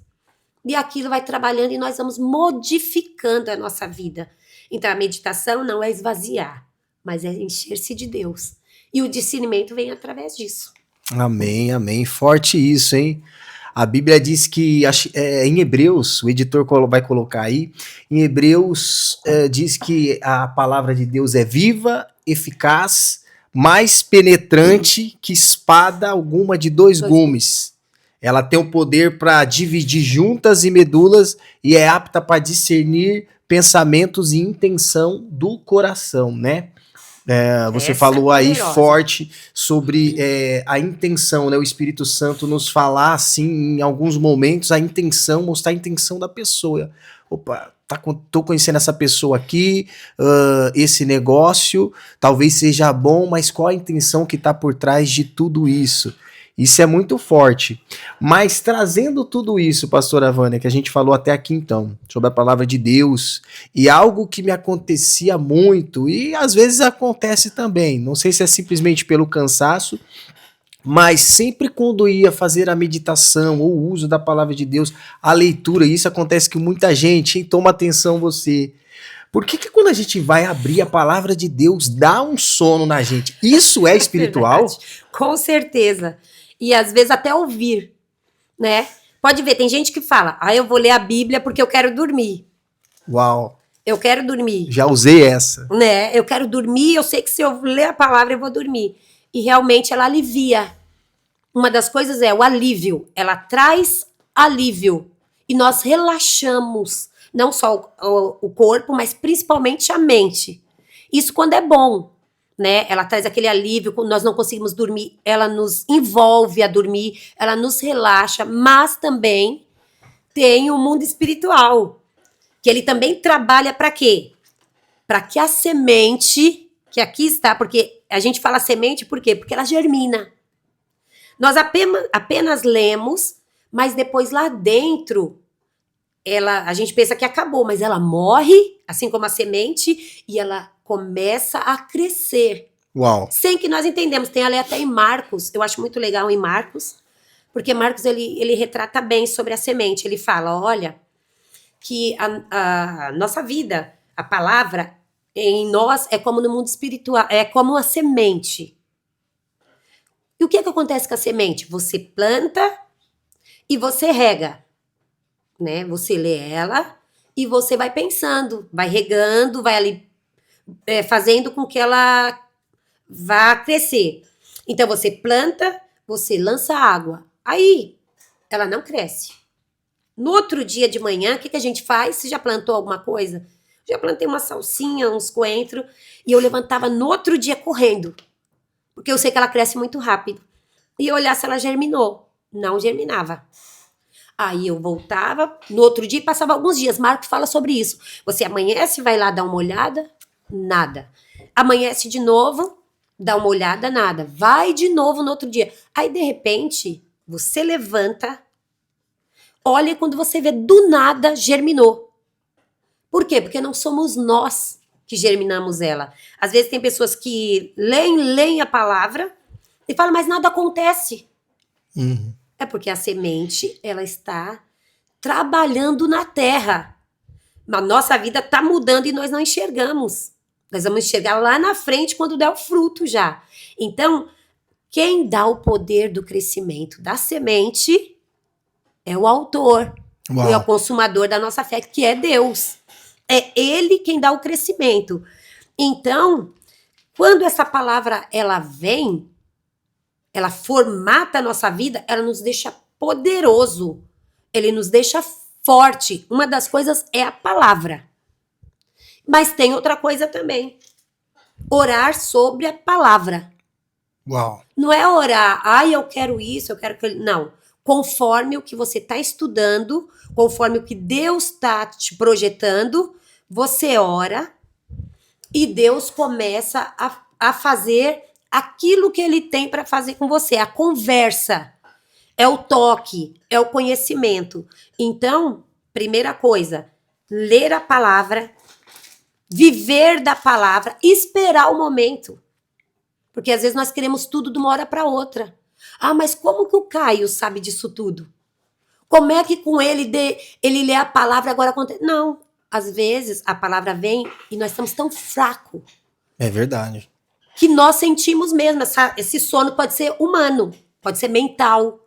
E aquilo vai trabalhando e nós vamos modificando a nossa vida. Então a meditação não é esvaziar, mas é encher-se de Deus. E o discernimento vem através disso. Amém, amém. Forte isso, hein? A Bíblia diz que, em Hebreus, o editor vai colocar aí, em Hebreus diz que a palavra de Deus é viva, eficaz, mais penetrante que espada alguma de dois gumes. Ela tem o poder para dividir juntas e medulas e é apta para discernir pensamentos e intenção do coração, né? Você falou aí forte sobre a intenção, né? O Espírito Santo nos falar assim, em alguns momentos, a intenção, mostrar a intenção da pessoa. Opa, tô conhecendo essa pessoa aqui, esse negócio, talvez seja bom, mas qual a intenção que está por trás de tudo isso? Isso é muito forte. Mas trazendo tudo isso, pastora Vânia, que a gente falou até aqui então, sobre a palavra de Deus, e algo que me acontecia muito, e às vezes acontece também, não sei se é simplesmente pelo cansaço, mas sempre quando ia fazer a meditação ou o uso da palavra de Deus, a leitura, isso acontece com muita gente, hein? Toma atenção você. Por que quando a gente vai abrir a palavra de Deus, dá um sono na gente? Isso é espiritual? Com certeza. E às vezes até ouvir, né? Pode ver, tem gente que fala, eu vou ler a Bíblia porque eu quero dormir. Uau. Eu quero dormir. Já usei essa. Né? Eu quero dormir, eu sei que se eu ler a palavra eu vou dormir. E realmente ela alivia. Uma das coisas é o alívio. Ela traz alívio. E nós relaxamos, não só o corpo, mas principalmente a mente. Isso quando é bom. Né? Ela traz aquele alívio, quando nós não conseguimos dormir, ela nos envolve a dormir, ela nos relaxa, mas também tem o mundo espiritual, que ele também trabalha para quê? Para que a semente, que aqui está, porque a gente fala semente por quê? Porque ela germina. Nós apenas lemos, mas depois lá dentro, a gente pensa que acabou, mas ela morre, assim como a semente, e ela começa a crescer. Uau. Sem que nós entendemos. Tem ali até em Marcos, eu acho muito legal em Marcos, porque Marcos ele retrata bem sobre a semente. Ele fala, olha, que a nossa vida, a palavra em nós é como no mundo espiritual, é como a semente. E o que acontece com a semente? Você planta e você rega, né? Você lê ela e você vai pensando, vai regando, vai ali fazendo com que ela vá crescer. Então, você planta, você lança água. Aí, ela não cresce. No outro dia de manhã, o que a gente faz? Você já plantou alguma coisa? Já plantei uma salsinha, uns coentros, e eu levantava no outro dia correndo, porque eu sei que ela cresce muito rápido. E eu olhar se ela germinou. Não germinava. Aí eu voltava no outro dia e passava alguns dias. Marco fala sobre isso. Você amanhece, vai lá dar uma olhada, nada. Amanhece de novo, dá uma olhada, nada. Vai de novo no outro dia. Aí, de repente, você levanta, olha e quando você vê, do nada, germinou. Por quê? Porque não somos nós que germinamos ela. Às vezes tem pessoas que leem a palavra e falam, mas nada acontece. Uhum. É porque a semente, ela está trabalhando na terra. A nossa vida está mudando e nós não enxergamos. Nós vamos enxergar lá na frente quando der o fruto já. Então, quem dá o poder do crescimento da semente é o autor, Uau. é o consumador da nossa fé, que é Deus. É Ele quem dá o crescimento. Então, quando essa palavra ela vem, ela formata a nossa vida, ela nos deixa poderoso, ele nos deixa forte. Uma das coisas é a palavra. Mas tem outra coisa também. Orar sobre a palavra. Uau. Não é orar, eu quero isso, eu quero aquilo. Não. Conforme o que você está estudando, conforme o que Deus está te projetando, você ora e Deus começa a fazer aquilo que ele tem para fazer com você. A conversa, é o toque, é o conhecimento. Então, primeira coisa, ler a palavra, viver da palavra, esperar o momento. Porque às vezes nós queremos tudo de uma hora para outra. Mas como que o Caio sabe disso tudo? Como é que com ele lê a palavra agora acontece? Não. Às vezes a palavra vem e nós estamos tão fracos. É verdade. Que nós sentimos mesmo. Esse sono pode ser humano, pode ser mental,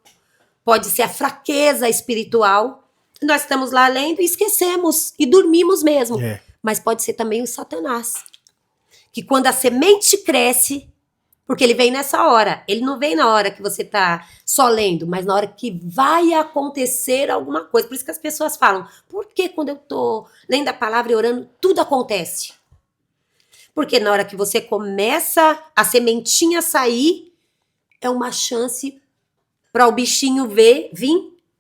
pode ser a fraqueza espiritual. Nós estamos lá lendo e esquecemos e dormimos mesmo. É. Mas pode ser também o Satanás. Que quando a semente cresce, porque ele vem nessa hora. Ele não vem na hora que você está só lendo, mas na hora que vai acontecer alguma coisa. Por isso que as pessoas falam, por que quando eu estou lendo a palavra e orando, tudo acontece? Porque na hora que você começa a sementinha sair, é uma chance para o bichinho vir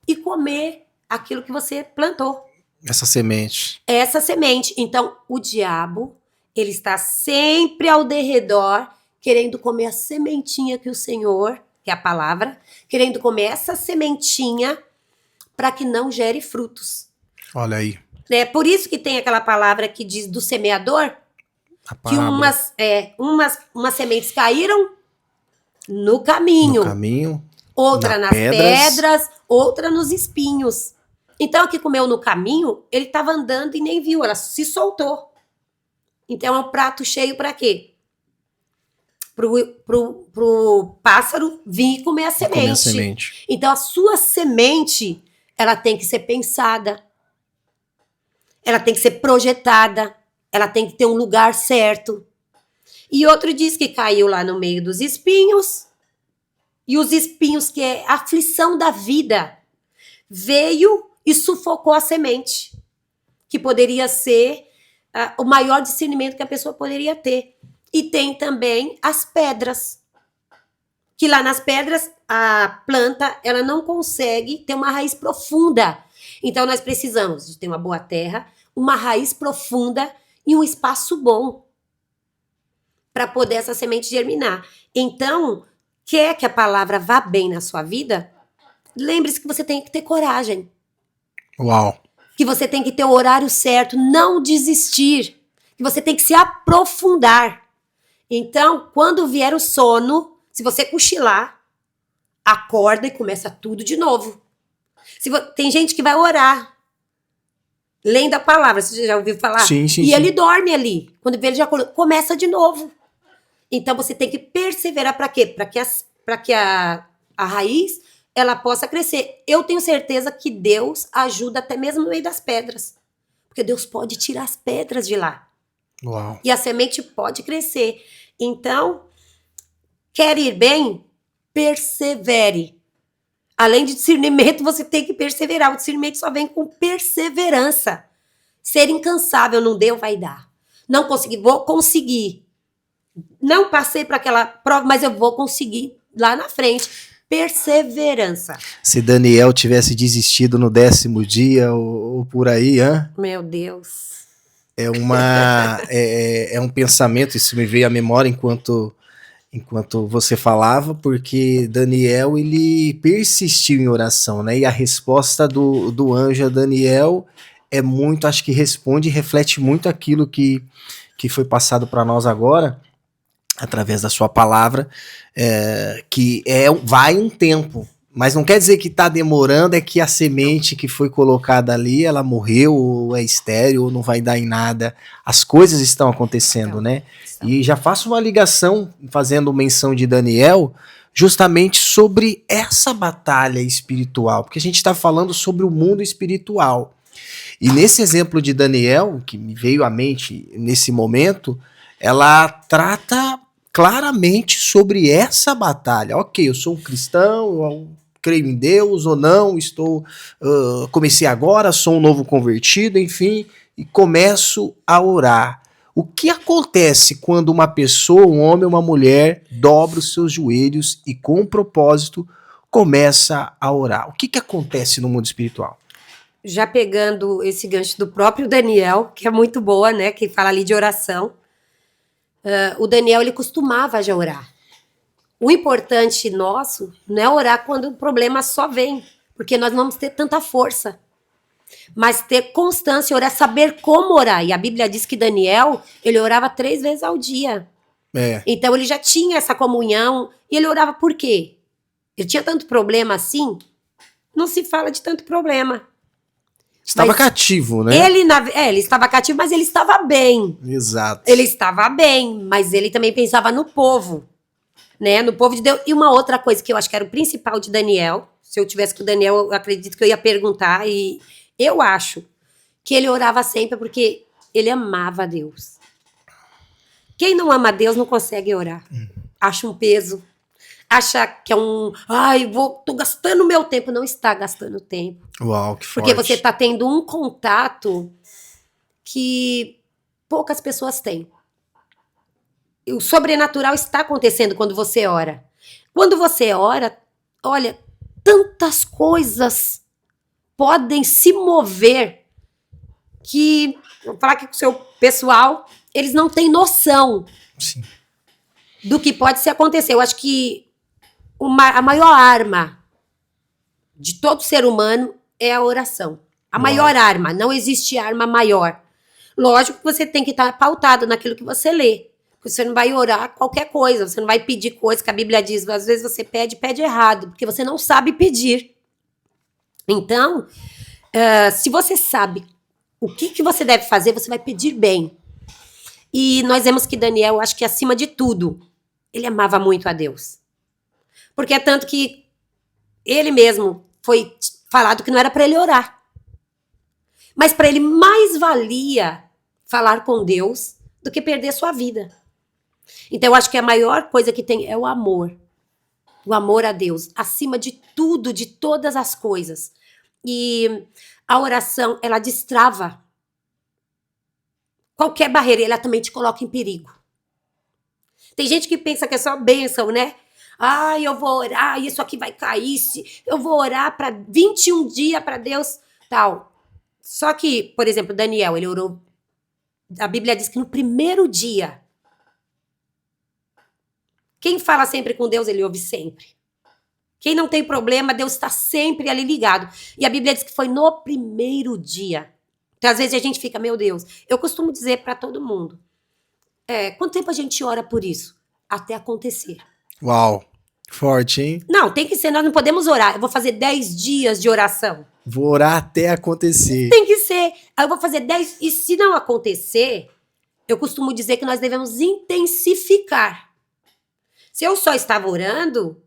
e comer aquilo que você plantou. Essa semente. Essa semente. Então, o diabo, ele está sempre ao derredor, querendo comer a sementinha que o Senhor, que é a palavra, querendo comer essa sementinha para que não gere frutos. Olha aí. É por isso que tem aquela palavra que diz do semeador, que umas sementes caíram no caminho. No caminho. Outra nas pedras, outra nos espinhos. Então, a que comeu no caminho, ele estava andando e nem viu, ela se soltou. Então, é um prato cheio para quê? Pro pássaro vir e comer a semente. Comer a semente. Então, a sua semente, ela tem que ser pensada. Ela tem que ser projetada. Ela tem que ter um lugar certo. E outro diz que caiu lá no meio dos espinhos. E os espinhos, que é a aflição da vida, veio e sufocou a semente, que poderia ser o maior discernimento que a pessoa poderia ter. E tem também as pedras, que lá nas pedras a planta ela não consegue ter uma raiz profunda. Então nós precisamos de ter uma boa terra, uma raiz profunda e um espaço bom para poder essa semente germinar. Então, quer que a palavra vá bem na sua vida? Lembre-se que você tem que ter coragem. Uau. Que você tem que ter o horário certo, não desistir. Que você tem que se aprofundar. Então, quando vier o sono, se você cochilar, acorda e começa tudo de novo. Tem gente que vai orar, lendo a palavra, você já ouviu falar? Sim. Ele dorme ali. Quando vê, ele já começa de novo. Então, você tem que perseverar para quê? Para que a raiz ela possa crescer. Eu tenho certeza que Deus ajuda até mesmo no meio das pedras. Porque Deus pode tirar as pedras de lá. Uau. E a semente pode crescer. Então, quer ir bem? Persevere. Além de discernimento, você tem que perseverar. O discernimento só vem com perseverança. Ser incansável, não deu, vai dar. Não consegui, vou conseguir. Não passei para aquela prova, mas eu vou conseguir lá na frente. Perseverança. Se Daniel tivesse desistido no 10º dia ou por aí, Meu Deus. É um pensamento, isso me veio à memória enquanto você falava, porque Daniel, ele persistiu em oração, né? E a resposta do anjo a Daniel é muito, acho que responde e reflete muito aquilo que foi passado para nós agora, através da sua palavra, vai um tempo, mas não quer dizer que está demorando, é que a semente que foi colocada ali, ela morreu, ou é estéril, ou não vai dar em nada. As coisas estão acontecendo, né? E já faço uma ligação, fazendo menção de Daniel, justamente sobre essa batalha espiritual, porque a gente está falando sobre o mundo espiritual. E nesse exemplo de Daniel, que me veio à mente nesse momento, ela trata claramente sobre essa batalha. Ok, eu sou um cristão, eu creio em Deus ou não, comecei agora, sou um novo convertido, enfim, e começo a orar. O que acontece quando uma pessoa, um homem ou uma mulher, dobra os seus joelhos e com um propósito começa a orar? O que acontece no mundo espiritual? Já pegando esse gancho do próprio Daniel, que é muito boa, né, que fala ali de oração, o Daniel, ele costumava já orar. O importante nosso não é orar quando o problema só vem, porque nós não vamos ter tanta força. Mas ter constância, orar, saber como orar. E a Bíblia diz que Daniel, ele orava 3 vezes ao dia. Então ele já tinha essa comunhão. E ele orava por quê? Ele tinha tanto problema assim? Não se fala de tanto problema. Estava cativo, né? Ele estava cativo, mas ele estava bem. Exato. Ele estava bem, mas ele também pensava no povo. Né, no povo de Deus. E uma outra coisa que eu acho que era o principal de Daniel, se eu tivesse com o Daniel, eu acredito que eu ia perguntar, e eu acho que ele orava sempre porque ele amava a Deus. Quem não ama a Deus não consegue orar. Acha um peso, acha que é tô gastando meu tempo. Não está gastando tempo. Uau, que forte. Porque você está tendo um contato que poucas pessoas têm. O sobrenatural está acontecendo quando você ora. Quando você ora, olha, tantas coisas podem se mover que, vou falar aqui com o seu pessoal, eles não têm noção. Sim. Do que pode se acontecer. Eu acho que a maior arma de todo ser humano é a oração. A maior arma, não existe arma maior. Lógico que você tem que estar pautado naquilo que você lê. Você não vai orar qualquer coisa, você não vai pedir coisa que a Bíblia diz. Às vezes você pede errado, porque você não sabe pedir. Então, se você sabe o que você deve fazer, você vai pedir bem. E nós vemos que Daniel, acho que acima de tudo, ele amava muito a Deus. Porque é tanto que ele mesmo foi falado que não era para ele orar. Mas para ele mais valia falar com Deus do que perder sua vida. Então, eu acho que a maior coisa que tem é o amor. O amor a Deus, acima de tudo, de todas as coisas. E a oração, ela destrava qualquer barreira, ela também te coloca em perigo. Tem gente que pensa que é só bênção, né? Eu vou orar, isso aqui vai cair. Eu vou orar para 21 dias para Deus, tal. Só que, por exemplo, Daniel, ele orou. A Bíblia diz que no primeiro dia, quem fala sempre com Deus, ele ouve sempre. Quem não tem problema, Deus está sempre ali ligado. E a Bíblia diz que foi no primeiro dia. Então, às vezes a gente fica, meu Deus. Eu costumo dizer para todo mundo, quanto tempo a gente ora por isso? Até acontecer. Uau, forte, hein? Não, tem que ser, nós não podemos orar. Eu vou fazer 10 dias de oração. Vou orar até acontecer. Tem que ser. Aí eu vou fazer 10, e se não acontecer, eu costumo dizer que nós devemos intensificar. Se eu só estava orando,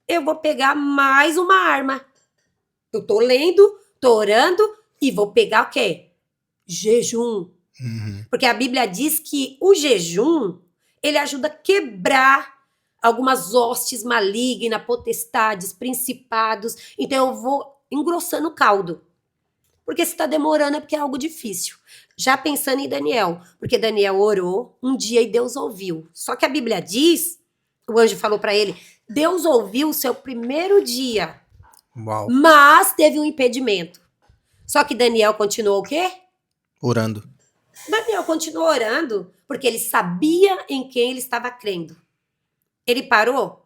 eu vou pegar mais uma arma. Eu tô lendo, tô orando e vou pegar o quê? Jejum. Porque a Bíblia diz que o jejum, ele ajuda a quebrar algumas hostes malignas, potestades, principados. Então eu vou engrossando o caldo. Porque se está demorando é porque é algo difícil. Já pensando em Daniel, porque Daniel orou um dia e Deus ouviu. Só que a Bíblia diz, o anjo falou para ele, Deus ouviu o seu primeiro dia, Uau. mas teve um impedimento. Só que Daniel continuou o quê? Orando. Daniel continuou orando porque ele sabia em quem ele estava crendo. Ele parou?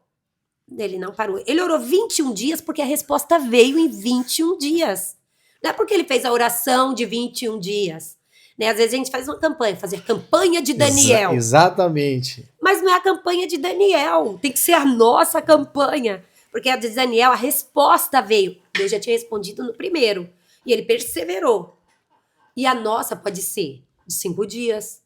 Ele não parou. Ele orou 21 dias porque a resposta veio em 21 dias. Não é porque ele fez a oração de 21 dias. Né? Às vezes a gente faz uma campanha, fazer campanha de Daniel. Exatamente. Mas não é a campanha de Daniel, tem que ser a nossa campanha. Porque a de Daniel, a resposta veio. Deus já tinha respondido no primeiro. E ele perseverou. E a nossa pode ser de 5 dias,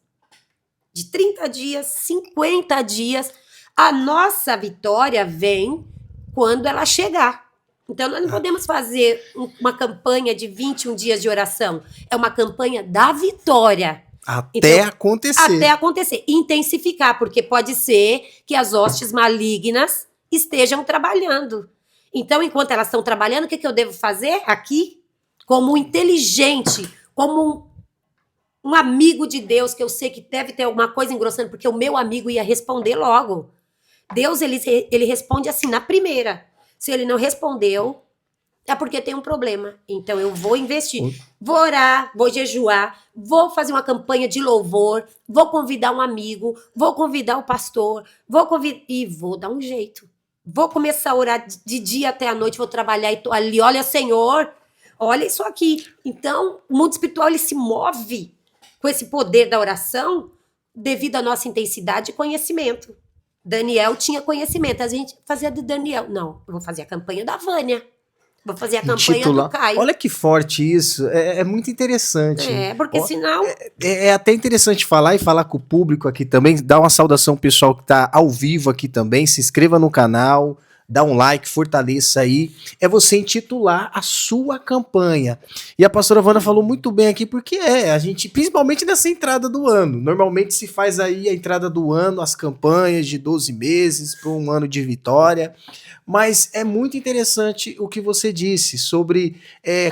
de 30 dias, 50 dias. A nossa vitória vem quando ela chegar. Então, nós não podemos fazer uma campanha de 21 dias de oração. É uma campanha da vitória. Até acontecer. Até acontecer. Intensificar, porque pode ser que as hostes malignas estejam trabalhando. Então, enquanto elas estão trabalhando, o que eu devo fazer aqui? Como um inteligente, como um amigo de Deus, que eu sei que deve ter alguma coisa engrossando, porque o meu amigo ia responder logo. Deus, ele responde assim, na primeira. Se ele não respondeu, é porque tem um problema. Então, eu vou investir. Vou orar, vou jejuar, vou fazer uma campanha de louvor, vou convidar um amigo, vou convidar o pastor, e vou dar um jeito. Vou começar a orar de dia até a noite, vou trabalhar e tô ali. Olha, Senhor, olha isso aqui. Então, o mundo espiritual, ele se move com esse poder da oração devido à nossa intensidade e conhecimento. Daniel tinha conhecimento. A gente fazia de Daniel. Não, eu vou fazer a campanha da Vânia. Vou fazer a campanha do Caio. Olha que forte isso. É muito interessante. Porque senão... É até interessante falar e falar com o público aqui também. Dar uma saudação ao pessoal que está ao vivo aqui também. Se inscreva no canal. Dá um like, fortaleça aí. É você intitular a sua campanha. E a pastora Vânia falou muito bem aqui, porque a gente, principalmente nessa entrada do ano, normalmente se faz aí a entrada do ano, as campanhas de 12 meses para um ano de vitória. Mas é muito interessante o que você disse sobre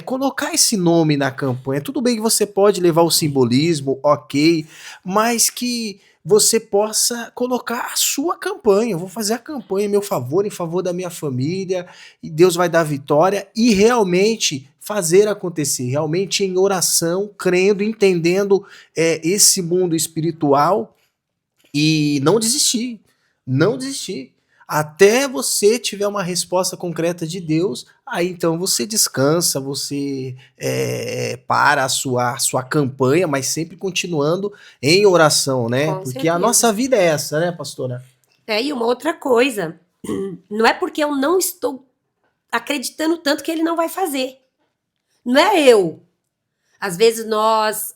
colocar esse nome na campanha. Tudo bem que você pode levar o simbolismo, ok, mas que você possa colocar a sua campanha. Eu vou fazer a campanha em meu favor, em favor da minha família, e Deus vai dar vitória, e realmente fazer acontecer, realmente em oração, crendo, entendendo esse mundo espiritual, e não desistir, não desistir. Até você tiver uma resposta concreta de Deus, aí então você descansa, você para a sua campanha, mas sempre continuando em oração, né? Com Porque certeza. a nossa vida é essa, né, pastora? E uma outra coisa, não é porque eu não estou acreditando tanto que ele não vai fazer. Não é eu. Às vezes nós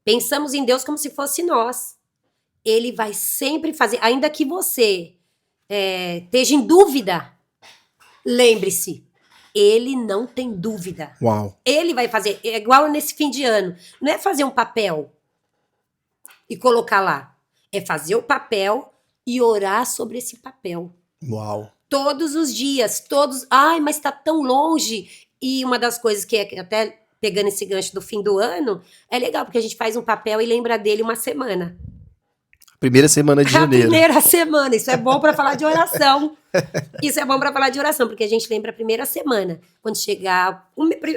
pensamos em Deus como se fosse nós. Ele vai sempre fazer, ainda que você esteja em dúvida, lembre-se, ele não tem dúvida. Uau. Ele vai fazer, é igual nesse fim de ano, não é fazer um papel e colocar lá, é fazer o papel e orar sobre esse papel. Uau. Todos os dias, mas está tão longe. E uma das coisas que até pegando esse gancho do fim do ano, é legal, porque a gente faz um papel e lembra dele uma semana. Primeira semana de janeiro. A primeira semana, isso é bom para falar de oração. Isso é bom para falar de oração, porque a gente lembra a primeira semana. Quando chegar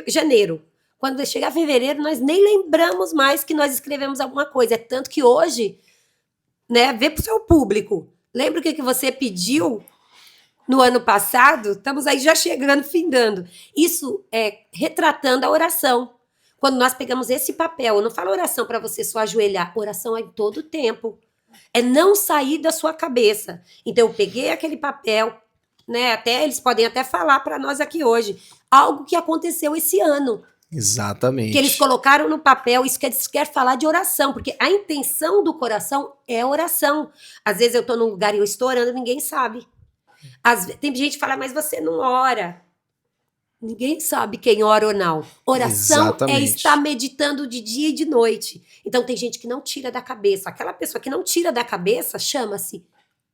janeiro, quando chegar fevereiro, nós nem lembramos mais que nós escrevemos alguma coisa. É tanto que hoje, né, vê pro seu público. Lembra o que você pediu no ano passado? Estamos aí já chegando, findando. Isso é retratando a oração. Quando nós pegamos esse papel, eu não falo oração para você só ajoelhar, oração é em todo o tempo. É não sair da sua cabeça. Então, eu peguei aquele papel, né? Eles podem até falar para nós aqui hoje. Algo que aconteceu esse ano. Exatamente. Que eles colocaram no papel, isso quer falar de oração, porque a intenção do coração é oração. Às vezes eu estou num lugar e eu estou orando, ninguém sabe. Tem gente que fala, mas você não ora. Ninguém sabe quem ora ou não. Oração Exatamente. É estar meditando de dia e de noite. Então tem gente que não tira da cabeça. Aquela pessoa que não tira da cabeça chama-se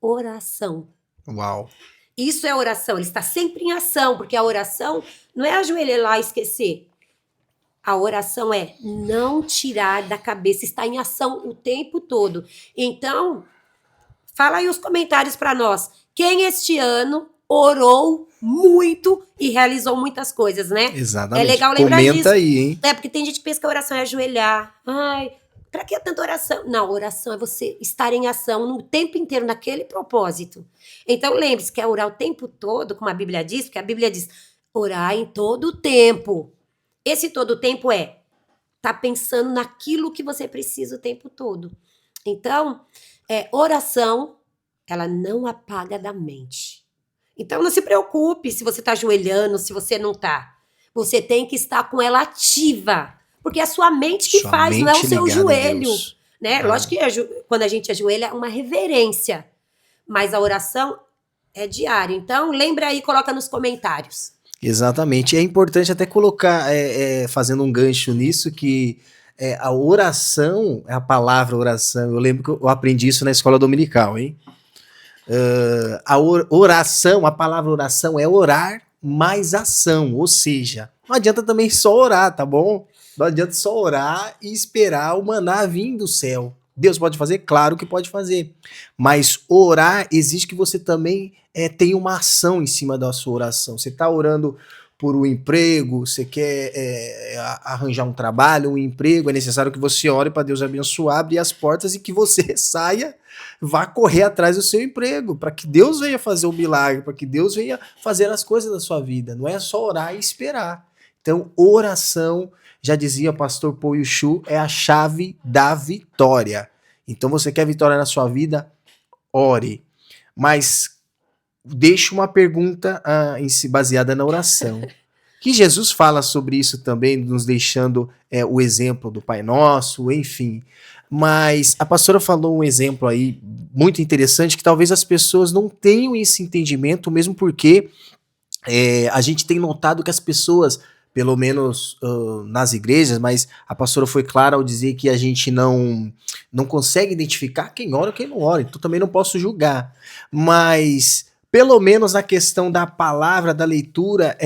oração. Uau. Isso é oração, ele está sempre em ação, porque a oração não é ajoelhar lá e esquecer. A oração é não tirar da cabeça, está em ação o tempo todo. Então, fala aí os comentários para nós. Quem este ano orou muito e realizou muitas coisas, né? É Exatamente. legal lembrar Comenta disso. aí, hein? É, porque tem gente que pensa que a oração é ajoelhar. Ai, pra que tanta oração? Não, oração é você estar em ação no tempo inteiro naquele propósito. Então, lembre-se que é orar o tempo todo, como a Bíblia diz, porque a Bíblia diz orar em todo o tempo. Esse todo o tempo é tá pensando naquilo que você precisa o tempo todo. Então, oração, ela não apaga da mente. Então, não se preocupe se você está ajoelhando, se você não está. Você tem que estar com ela ativa. Porque é a sua mente que Sua faz, não é o mente seu ligada em joelho. Deus. Né? Lógico que quando a gente ajoelha é uma reverência. Mas a oração é diária. Então, lembra aí, coloca nos comentários. Exatamente. É importante até colocar, fazendo um gancho nisso, que a oração, a palavra oração, eu lembro que eu aprendi isso na escola dominical, hein? Oração, a palavra oração é orar mais ação, ou seja, não adianta também só orar, tá bom? Não adianta só orar e esperar o maná vir do céu. Deus pode fazer? Claro que pode fazer. Mas orar exige que você também tenha uma ação em cima da sua oração. Você está orando por um emprego, você quer arranjar um trabalho, um emprego, é necessário que você ore para Deus abençoar, abrir as portas e que você saia, vá correr atrás do seu emprego, para que Deus venha fazer o milagre, para que Deus venha fazer as coisas da sua vida. Não é só orar e esperar. Então, oração, já dizia o pastor Paul Yushu, é a chave da vitória. Então, você quer vitória na sua vida? Ore. Mas deixo uma pergunta baseada na oração. Que Jesus fala sobre isso também, nos deixando o exemplo do Pai Nosso, enfim. Mas a pastora falou um exemplo aí muito interessante, que talvez as pessoas não tenham esse entendimento, mesmo porque a gente tem notado que as pessoas, pelo menos nas igrejas, mas a pastora foi clara ao dizer que a gente não consegue identificar quem ora e quem não ora, então também não posso julgar. Mas pelo menos a questão da palavra, da leitura,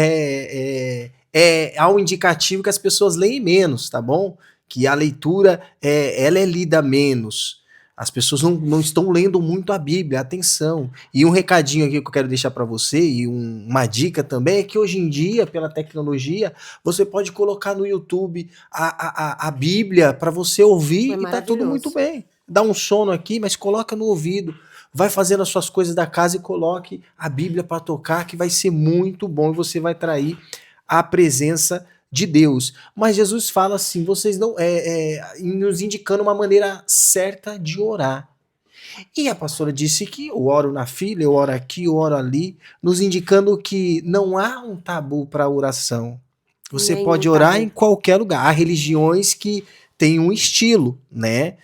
há um indicativo que as pessoas leem menos, tá bom? Que a leitura, ela é lida menos. As pessoas não estão lendo muito a Bíblia, atenção. E um recadinho aqui que eu quero deixar para você, e uma dica também, é que hoje em dia, pela tecnologia, você pode colocar no YouTube a Bíblia para você ouvir e tá tudo muito bem. Dá um sono aqui, mas coloca no ouvido. Vai fazendo as suas coisas da casa e coloque a Bíblia para tocar, que vai ser muito bom e você vai trair a presença de Deus. Mas Jesus fala assim, vocês não nos indicando uma maneira certa de orar. E a pastora disse que eu oro na fila, eu oro aqui, eu oro ali, nos indicando que não há um tabu para oração. Você pode orar em qualquer lugar. Há religiões que têm um estilo, né?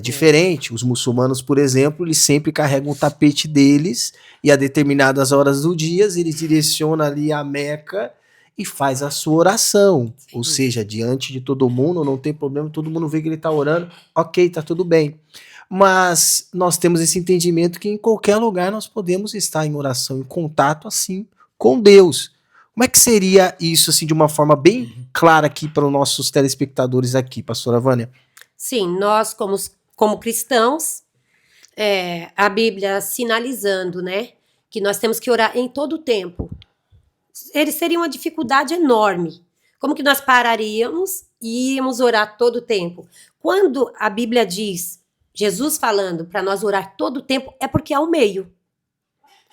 Diferente. Os muçulmanos, por exemplo, eles sempre carregam o tapete deles e a determinadas horas do dia eles direcionam ali a Meca e faz a sua oração. Sim. Ou seja, diante de todo mundo, não tem problema, todo mundo vê que ele está orando, ok, tá tudo bem. Mas nós temos esse entendimento que em qualquer lugar nós podemos estar em oração, em contato assim com Deus. Como é que seria isso assim de uma forma bem clara aqui para os nossos telespectadores aqui, pastora Vânia? Sim, nós como cristãos, a Bíblia sinalizando, né, que nós temos que orar em todo o tempo. Eles seria uma dificuldade enorme. Como que nós pararíamos e íamos orar todo o tempo? Quando a Bíblia diz, Jesus falando para nós orar todo o tempo, é porque há um meio.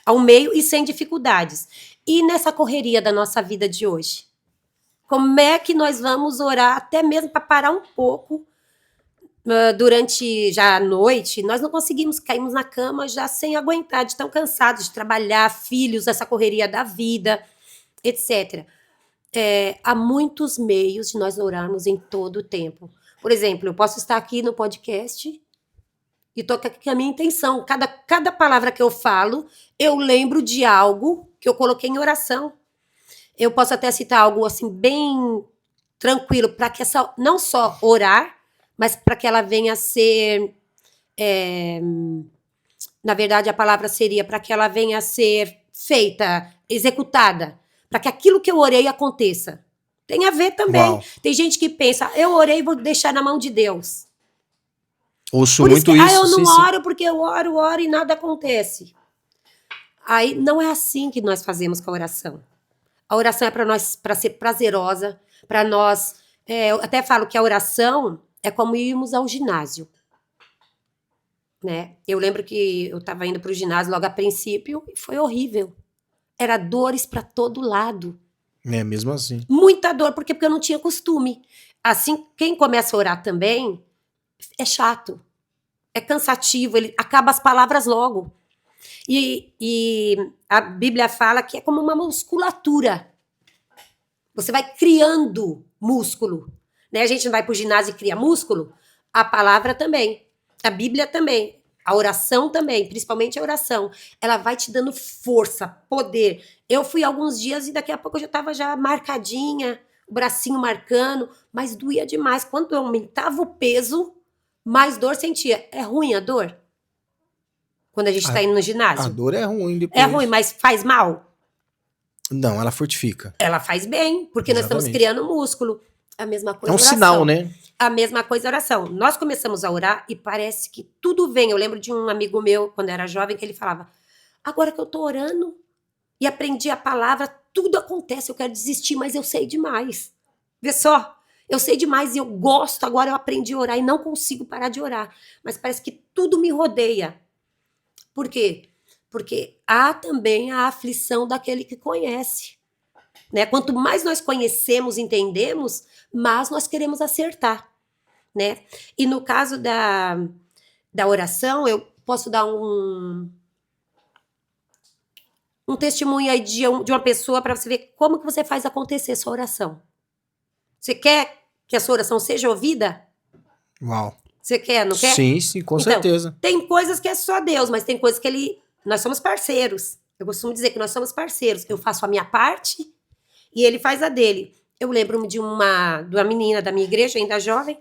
Há um meio e sem dificuldades. E nessa correria da nossa vida de hoje? Como é que nós vamos orar até mesmo para parar um pouco durante já a noite? Nós não conseguimos, caímos na cama já sem aguentar, de tão cansados de trabalhar, filhos, essa correria da vida, etc. Há muitos meios de nós orarmos em todo o tempo. Por exemplo, eu posso estar aqui no podcast e estou com a minha intenção. Cada palavra que eu falo, eu lembro de algo que eu coloquei em oração. Eu posso até citar algo assim bem tranquilo para que não só orar, mas para que ela venha a ser Na verdade, a palavra seria para que ela venha a ser feita, executada, para que aquilo que eu orei aconteça. Tem a ver também. Uau. Tem gente que pensa, eu orei e vou deixar na mão de Deus. Ouço Por isso que, muito isso, eu não sim, sim. oro porque eu oro e nada acontece. Aí não é assim que nós fazemos com a oração. A oração é para nós, para ser prazerosa, para nós. Eu até falo que a oração é como irmos ao ginásio. Né? Eu lembro que eu estava indo para o ginásio logo a princípio e foi horrível. Era dores para todo lado. É mesmo assim. Muita dor, porque eu não tinha costume. Assim, quem começa a orar também é chato, é cansativo, ele acaba as palavras logo. E a Bíblia fala que é como uma musculatura. Você vai criando músculo. Né? A gente não vai para o ginásio e cria músculo? A palavra também. A Bíblia também. A oração também, principalmente a oração. Ela vai te dando força, poder. Eu fui alguns dias e daqui a pouco eu já estava já marcadinha, o bracinho marcando, mas doía demais. Quando eu aumentava o peso, mais dor sentia. É ruim a dor? Quando a gente está indo no A ginásio? dor é ruim depois. É ruim, mas faz mal? Não, ela fortifica. Ela faz bem, porque nós estamos Exatamente. criando músculo. A mesma coisa É um oração. sinal, né? A mesma coisa a oração. Nós começamos a orar e parece que tudo vem. Eu lembro de um amigo meu, quando era jovem, que ele falava, agora que eu tô orando e aprendi a palavra, tudo acontece, eu quero desistir, mas eu sei demais. Vê só, eu sei demais e eu gosto, agora eu aprendi a orar e não consigo parar de orar. Mas parece que tudo me rodeia. Por quê? Porque há também a aflição daquele que conhece. Né? Quanto mais nós conhecemos, entendemos, mais nós queremos acertar. Né? E no caso da oração, eu posso dar um testemunho aí de uma pessoa para você ver como que você faz acontecer sua oração. Você quer que a sua oração seja ouvida? Uau. Você quer, não quer? Sim, sim, com Então, certeza. tem coisas que é só Deus, mas tem coisas que nós somos parceiros. Eu costumo dizer que nós somos parceiros. Eu faço a minha parte e ele faz a dele. Eu lembro-me de uma menina da minha igreja, ainda jovem,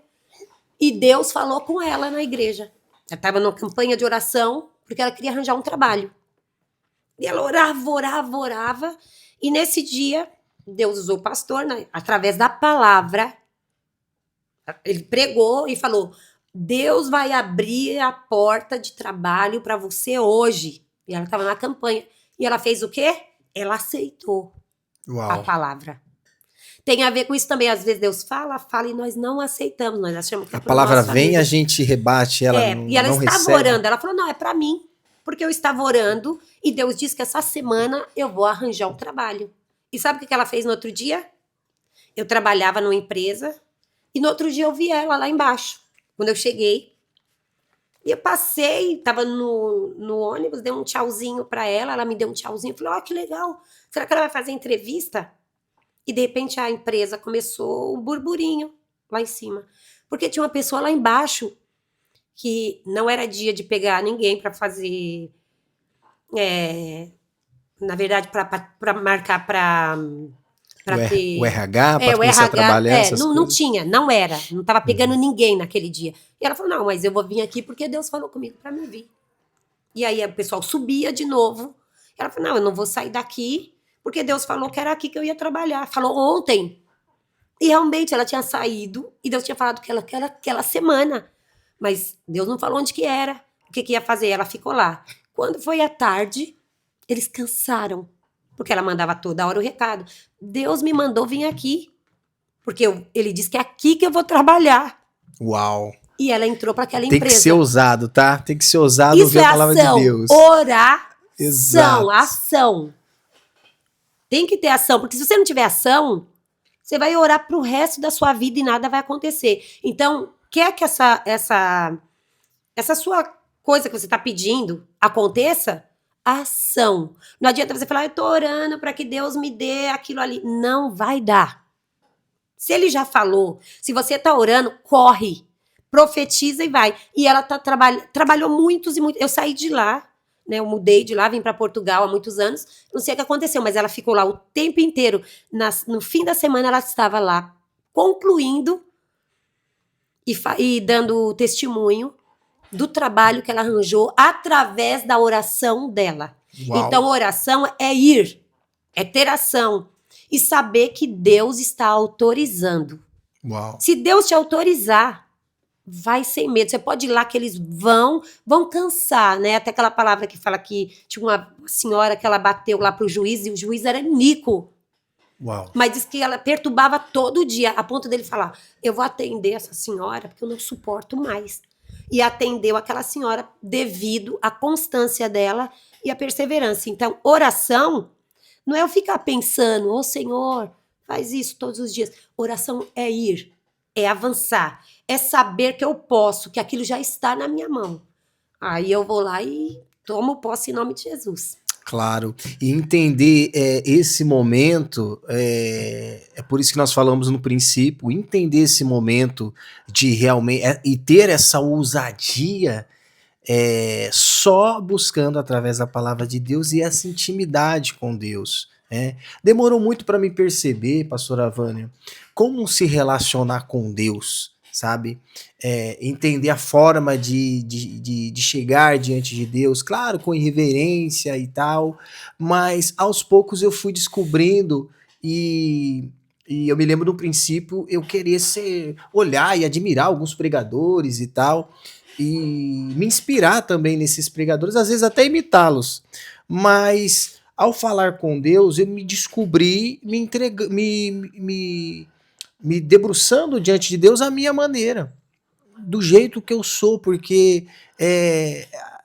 e Deus falou com ela na igreja. Ela estava numa campanha de oração, porque ela queria arranjar um trabalho. E ela orava. E nesse dia, Deus usou o pastor, né, através da palavra. Ele pregou e falou, Deus vai abrir a porta de trabalho para você hoje. E ela estava na campanha. E ela fez o quê? Ela aceitou Uau. a palavra. Tem a ver com isso também. Às vezes Deus fala e nós não aceitamos. Nós achamos que é A palavra nosso vem, amigo. a gente rebate, ela não, E ela não estava recebe. orando. Ela falou, não, é para mim. Porque eu estava orando e Deus disse que essa semana eu vou arranjar um trabalho. E sabe o que ela fez no outro dia? Eu trabalhava numa empresa e no outro dia eu vi ela lá embaixo. Quando eu cheguei, e eu passei, estava no ônibus, dei um tchauzinho para ela me deu um tchauzinho, falei, ó, que legal, será que ela vai fazer entrevista? E de repente a empresa começou um burburinho lá em cima, porque tinha uma pessoa lá embaixo que não era dia de pegar ninguém para fazer, na verdade, para marcar para ter... O RH, para o começar a RH, trabalhar essas não coisas. tinha, não estava pegando ninguém naquele dia. E ela falou, não, mas eu vou vir aqui porque Deus falou comigo para me vir. E aí o pessoal subia de novo. Ela falou, não, eu não vou sair daqui porque Deus falou que era aqui que eu ia trabalhar. Falou ontem. E realmente ela tinha saído e Deus tinha falado que ela aquela semana. Mas Deus não falou onde que era, o que ia fazer. Ela ficou lá. Quando foi à tarde, eles cansaram. Porque ela mandava toda hora o recado. Deus me mandou vir aqui. Porque ele disse que é aqui que eu vou trabalhar. Uau. E ela entrou para aquela Tem empresa. que ser ousado, tá? Tem que ser ousado Isso ouvir a palavra ação, de Deus. Oração. Exato. Ação. Tem que ter ação. Porque se você não tiver ação, você vai orar pro resto da sua vida e nada vai acontecer. Então, quer que essa sua coisa que você está pedindo aconteça? Ação. Não adianta você falar, eu tô orando para que Deus me dê aquilo ali. Não vai dar. Se ele já falou, se você tá orando, corre. Profetiza e vai. E ela trabalhou muitos e muitos. Eu saí de lá, né? Eu mudei de lá, vim para Portugal há muitos anos. Não sei o que aconteceu, mas ela ficou lá o tempo inteiro. No fim da semana, ela estava lá concluindo e dando testemunho do trabalho que ela arranjou através da oração dela. Uau. Então, oração é ir, é ter ação e saber que Deus está autorizando. Uau. Se Deus te autorizar, vai sem medo. Você pode ir lá que eles vão cansar, né? Até aquela palavra que fala que tinha uma senhora que ela bateu lá pro juiz e o juiz era Nico. Uau. Mas diz que ela perturbava todo dia, a ponto dele falar, eu vou atender essa senhora porque eu não suporto mais. E atendeu aquela senhora devido à constância dela e à perseverança. Então, oração não é eu ficar pensando, ô Senhor, faz isso todos os dias. Oração é ir, é avançar, é saber que eu posso, que aquilo já está na minha mão. Aí eu vou lá e tomo posse em nome de Jesus. Claro, e entender esse momento, é por isso que nós falamos no princípio, entender esse momento de realmente, e ter essa ousadia, só buscando através da palavra de Deus e essa intimidade com Deus. Demorou muito para me perceber, pastora Vânia, como se relacionar com Deus, sabe? Entender a forma de chegar diante de Deus, claro, com irreverência e tal, mas aos poucos eu fui descobrindo e eu me lembro no princípio eu querer olhar e admirar alguns pregadores e tal, e me inspirar também nesses pregadores, às vezes até imitá-los, mas ao falar com Deus eu me descobri me debruçando diante de Deus à minha maneira, do jeito que eu sou, porque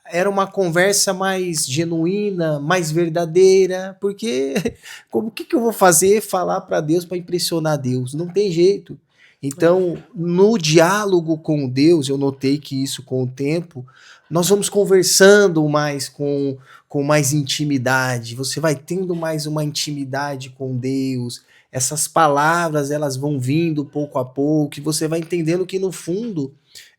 era uma conversa mais genuína, mais verdadeira, porque como que eu vou falar para Deus para impressionar Deus? Não tem jeito. Então, no diálogo com Deus, eu notei que isso com o tempo, nós vamos conversando mais com mais intimidade, você vai tendo mais uma intimidade com Deus, essas palavras elas vão vindo pouco a pouco, e você vai entendendo que no fundo,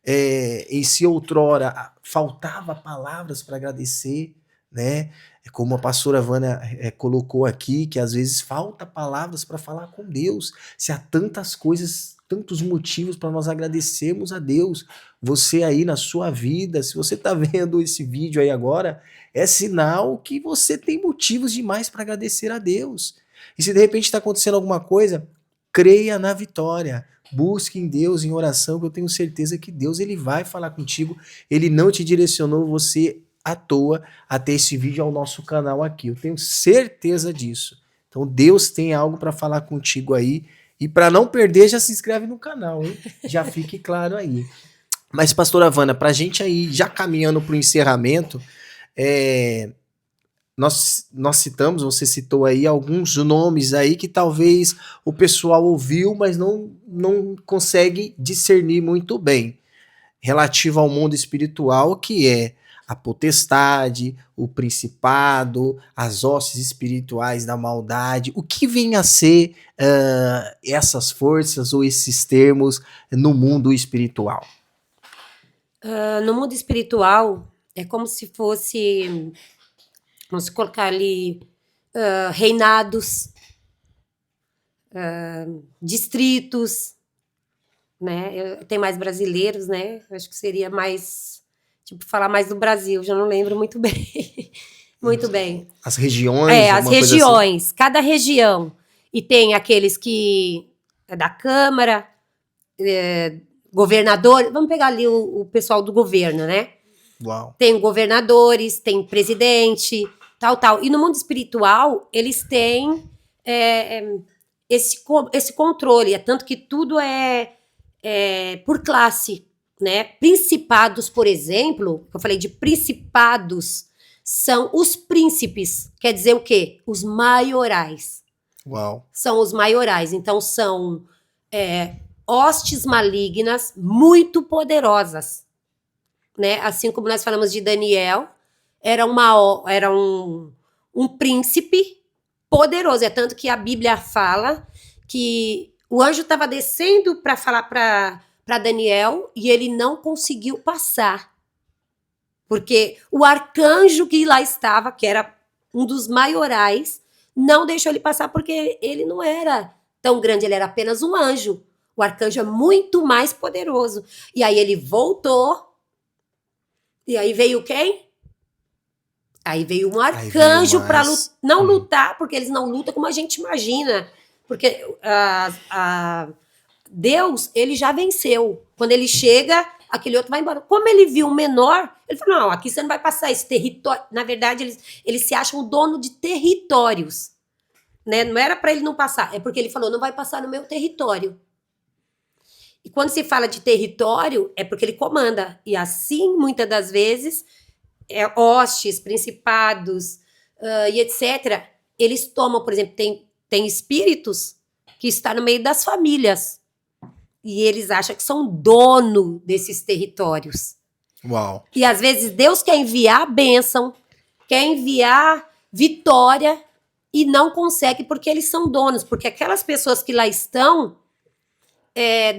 em se outrora faltava palavras para agradecer, né? Como a pastora Vânia colocou aqui, que às vezes falta palavras para falar com Deus, se há tantas coisas, tantos motivos para nós agradecermos a Deus. Você aí na sua vida, se você está vendo esse vídeo aí agora, é sinal que você tem motivos demais para agradecer a Deus. E se de repente está acontecendo alguma coisa, creia na vitória. Busque em Deus em oração, que eu tenho certeza que Deus ele vai falar contigo. Ele não te direcionou você à toa até esse vídeo ao nosso canal aqui. Eu tenho certeza disso. Então Deus tem algo para falar contigo aí. E para não perder, já se inscreve no canal, hein? Já fique claro aí. Mas, pastora Vânia, para a gente aí, já caminhando para o encerramento, nós citamos, você citou aí alguns nomes aí que talvez o pessoal ouviu, mas não consegue discernir muito bem, relativo ao mundo espiritual, que é a potestade, o principado, as hostes espirituais da maldade. O que vem a ser essas forças ou esses termos no mundo espiritual? No mundo espiritual, é como se fosse, vamos colocar ali, reinados, distritos, né? Tem mais brasileiros, né? Acho que seria mais, tipo, falar mais do Brasil, já não lembro muito bem. Muito bem. As regiões? As regiões, assim. Cada região. E tem aqueles que é da Câmara, governador, vamos pegar ali o pessoal do governo, né? Uau. Tem governadores, tem presidente, tal. E no mundo espiritual, eles têm esse controle, é tanto que tudo é por classe, né? Principados, por exemplo, eu falei de principados, são os príncipes, quer dizer o quê? Os maiorais. Uau. São os maiorais, então são hostes malignas muito poderosas, né? Assim como nós falamos de Daniel, era um príncipe poderoso, é tanto que a Bíblia fala que o anjo estava descendo para falar para Daniel e ele não conseguiu passar, porque o arcanjo que lá estava, que era um dos maiorais, não deixou ele passar porque ele não era tão grande, ele era apenas um anjo. O arcanjo é muito mais poderoso. E aí ele voltou E aí veio quem? Aí veio um Aí veio arcanjo para mais. não lutar, porque eles não lutam como a gente imagina. Porque Deus, ele já venceu. Quando ele chega, aquele outro vai embora. Como ele viu o menor, ele falou: não, aqui você não vai passar esse território. Na verdade, eles se acham o dono de territórios. Né? Não era para ele não passar, é porque ele falou: não vai passar no meu território. E quando se fala de território, é porque ele comanda. E assim, muitas das vezes, hostes, principados e etc., eles tomam, por exemplo, tem espíritos que estão no meio das famílias. E eles acham que são dono desses territórios. Uau. E às vezes Deus quer enviar a bênção, quer enviar vitória e não consegue porque eles são donos. Porque aquelas pessoas que lá estão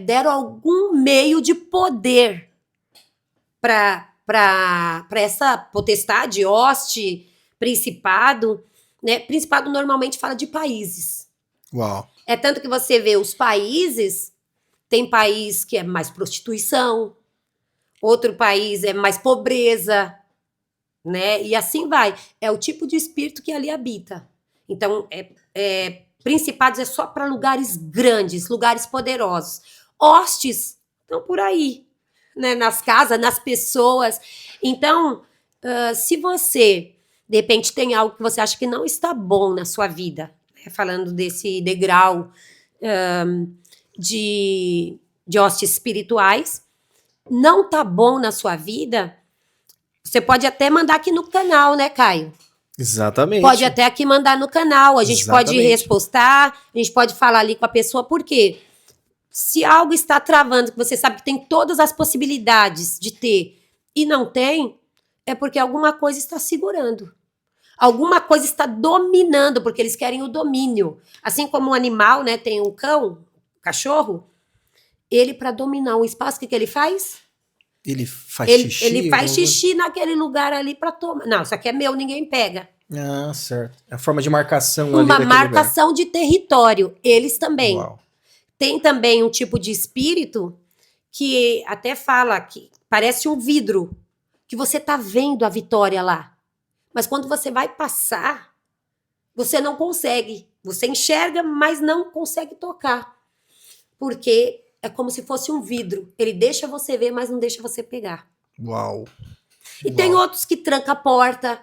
deram algum meio de poder para essa potestade, hoste, principado. Né? Principado normalmente fala de países. Uau. É tanto que você vê os países, tem país que é mais prostituição, outro país é mais pobreza, né? E assim vai. É o tipo de espírito que ali habita. Então, principados é só para lugares grandes, lugares poderosos. Hostes estão por aí, né? Nas casas, nas pessoas. Então, se você, de repente, tem algo que você acha que não está bom na sua vida, né? Falando desse degrau de hostes espirituais, não tá bom na sua vida, você pode até mandar aqui no canal, né, Caio? Exatamente. Pode até aqui mandar no canal, a gente pode Exatamente. repostar, a gente pode falar ali com a pessoa, por quê? Se algo está travando, que você sabe que tem todas as possibilidades de ter e não tem, é porque alguma coisa está segurando. Alguma coisa está dominando, porque eles querem o domínio. Assim como um animal, né, tem um cão, um cachorro, ele, para dominar um espaço, o que ele faz? Ele faz xixi? Ele faz xixi naquele lugar ali para tomar. Não, isso aqui é meu, ninguém pega. Ah, certo. É a forma de marcação ali Uma daquele marcação de território. Eles também. lugar. Uau. Tem também um tipo de espírito que até fala que parece um vidro, que você tá vendo a vitória lá. Mas quando você vai passar, você não consegue. Você enxerga, mas não consegue tocar. Porque é como se fosse um vidro. Ele deixa você ver, mas não deixa você pegar. Uau. E tem outros que tranca a porta,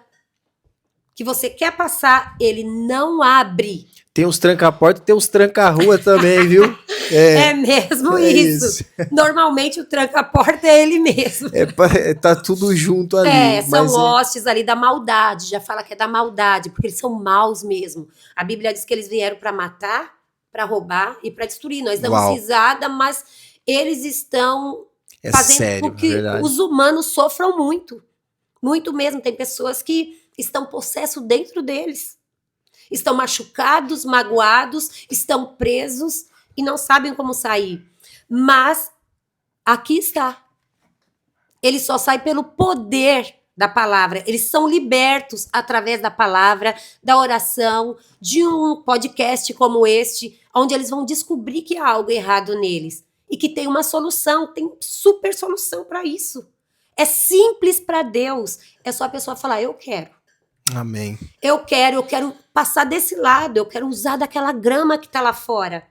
que você quer passar, ele não abre. Tem uns tranca-porta e tem uns tranca-rua também, viu? É mesmo isso. Normalmente o tranca-porta é ele mesmo. Tá tudo junto ali. São hostes ali da maldade, já fala que é da maldade, porque eles são maus mesmo. A Bíblia diz que eles vieram para matar, para roubar e para destruir. Nós damos risada, mas eles estão fazendo com que os humanos sofram muito. Muito mesmo. Tem pessoas que estão possessos dentro deles. Estão machucados, magoados, estão presos e não sabem como sair. Mas aqui está. Ele só sai pelo poder da palavra. Eles são libertos através da palavra, da oração, de um podcast como este, onde eles vão descobrir que há algo errado neles e que tem uma solução, tem super solução para isso. É simples para Deus. É só a pessoa falar: eu quero. Amém. Eu quero passar desse lado, eu quero usar daquela grama que está lá fora.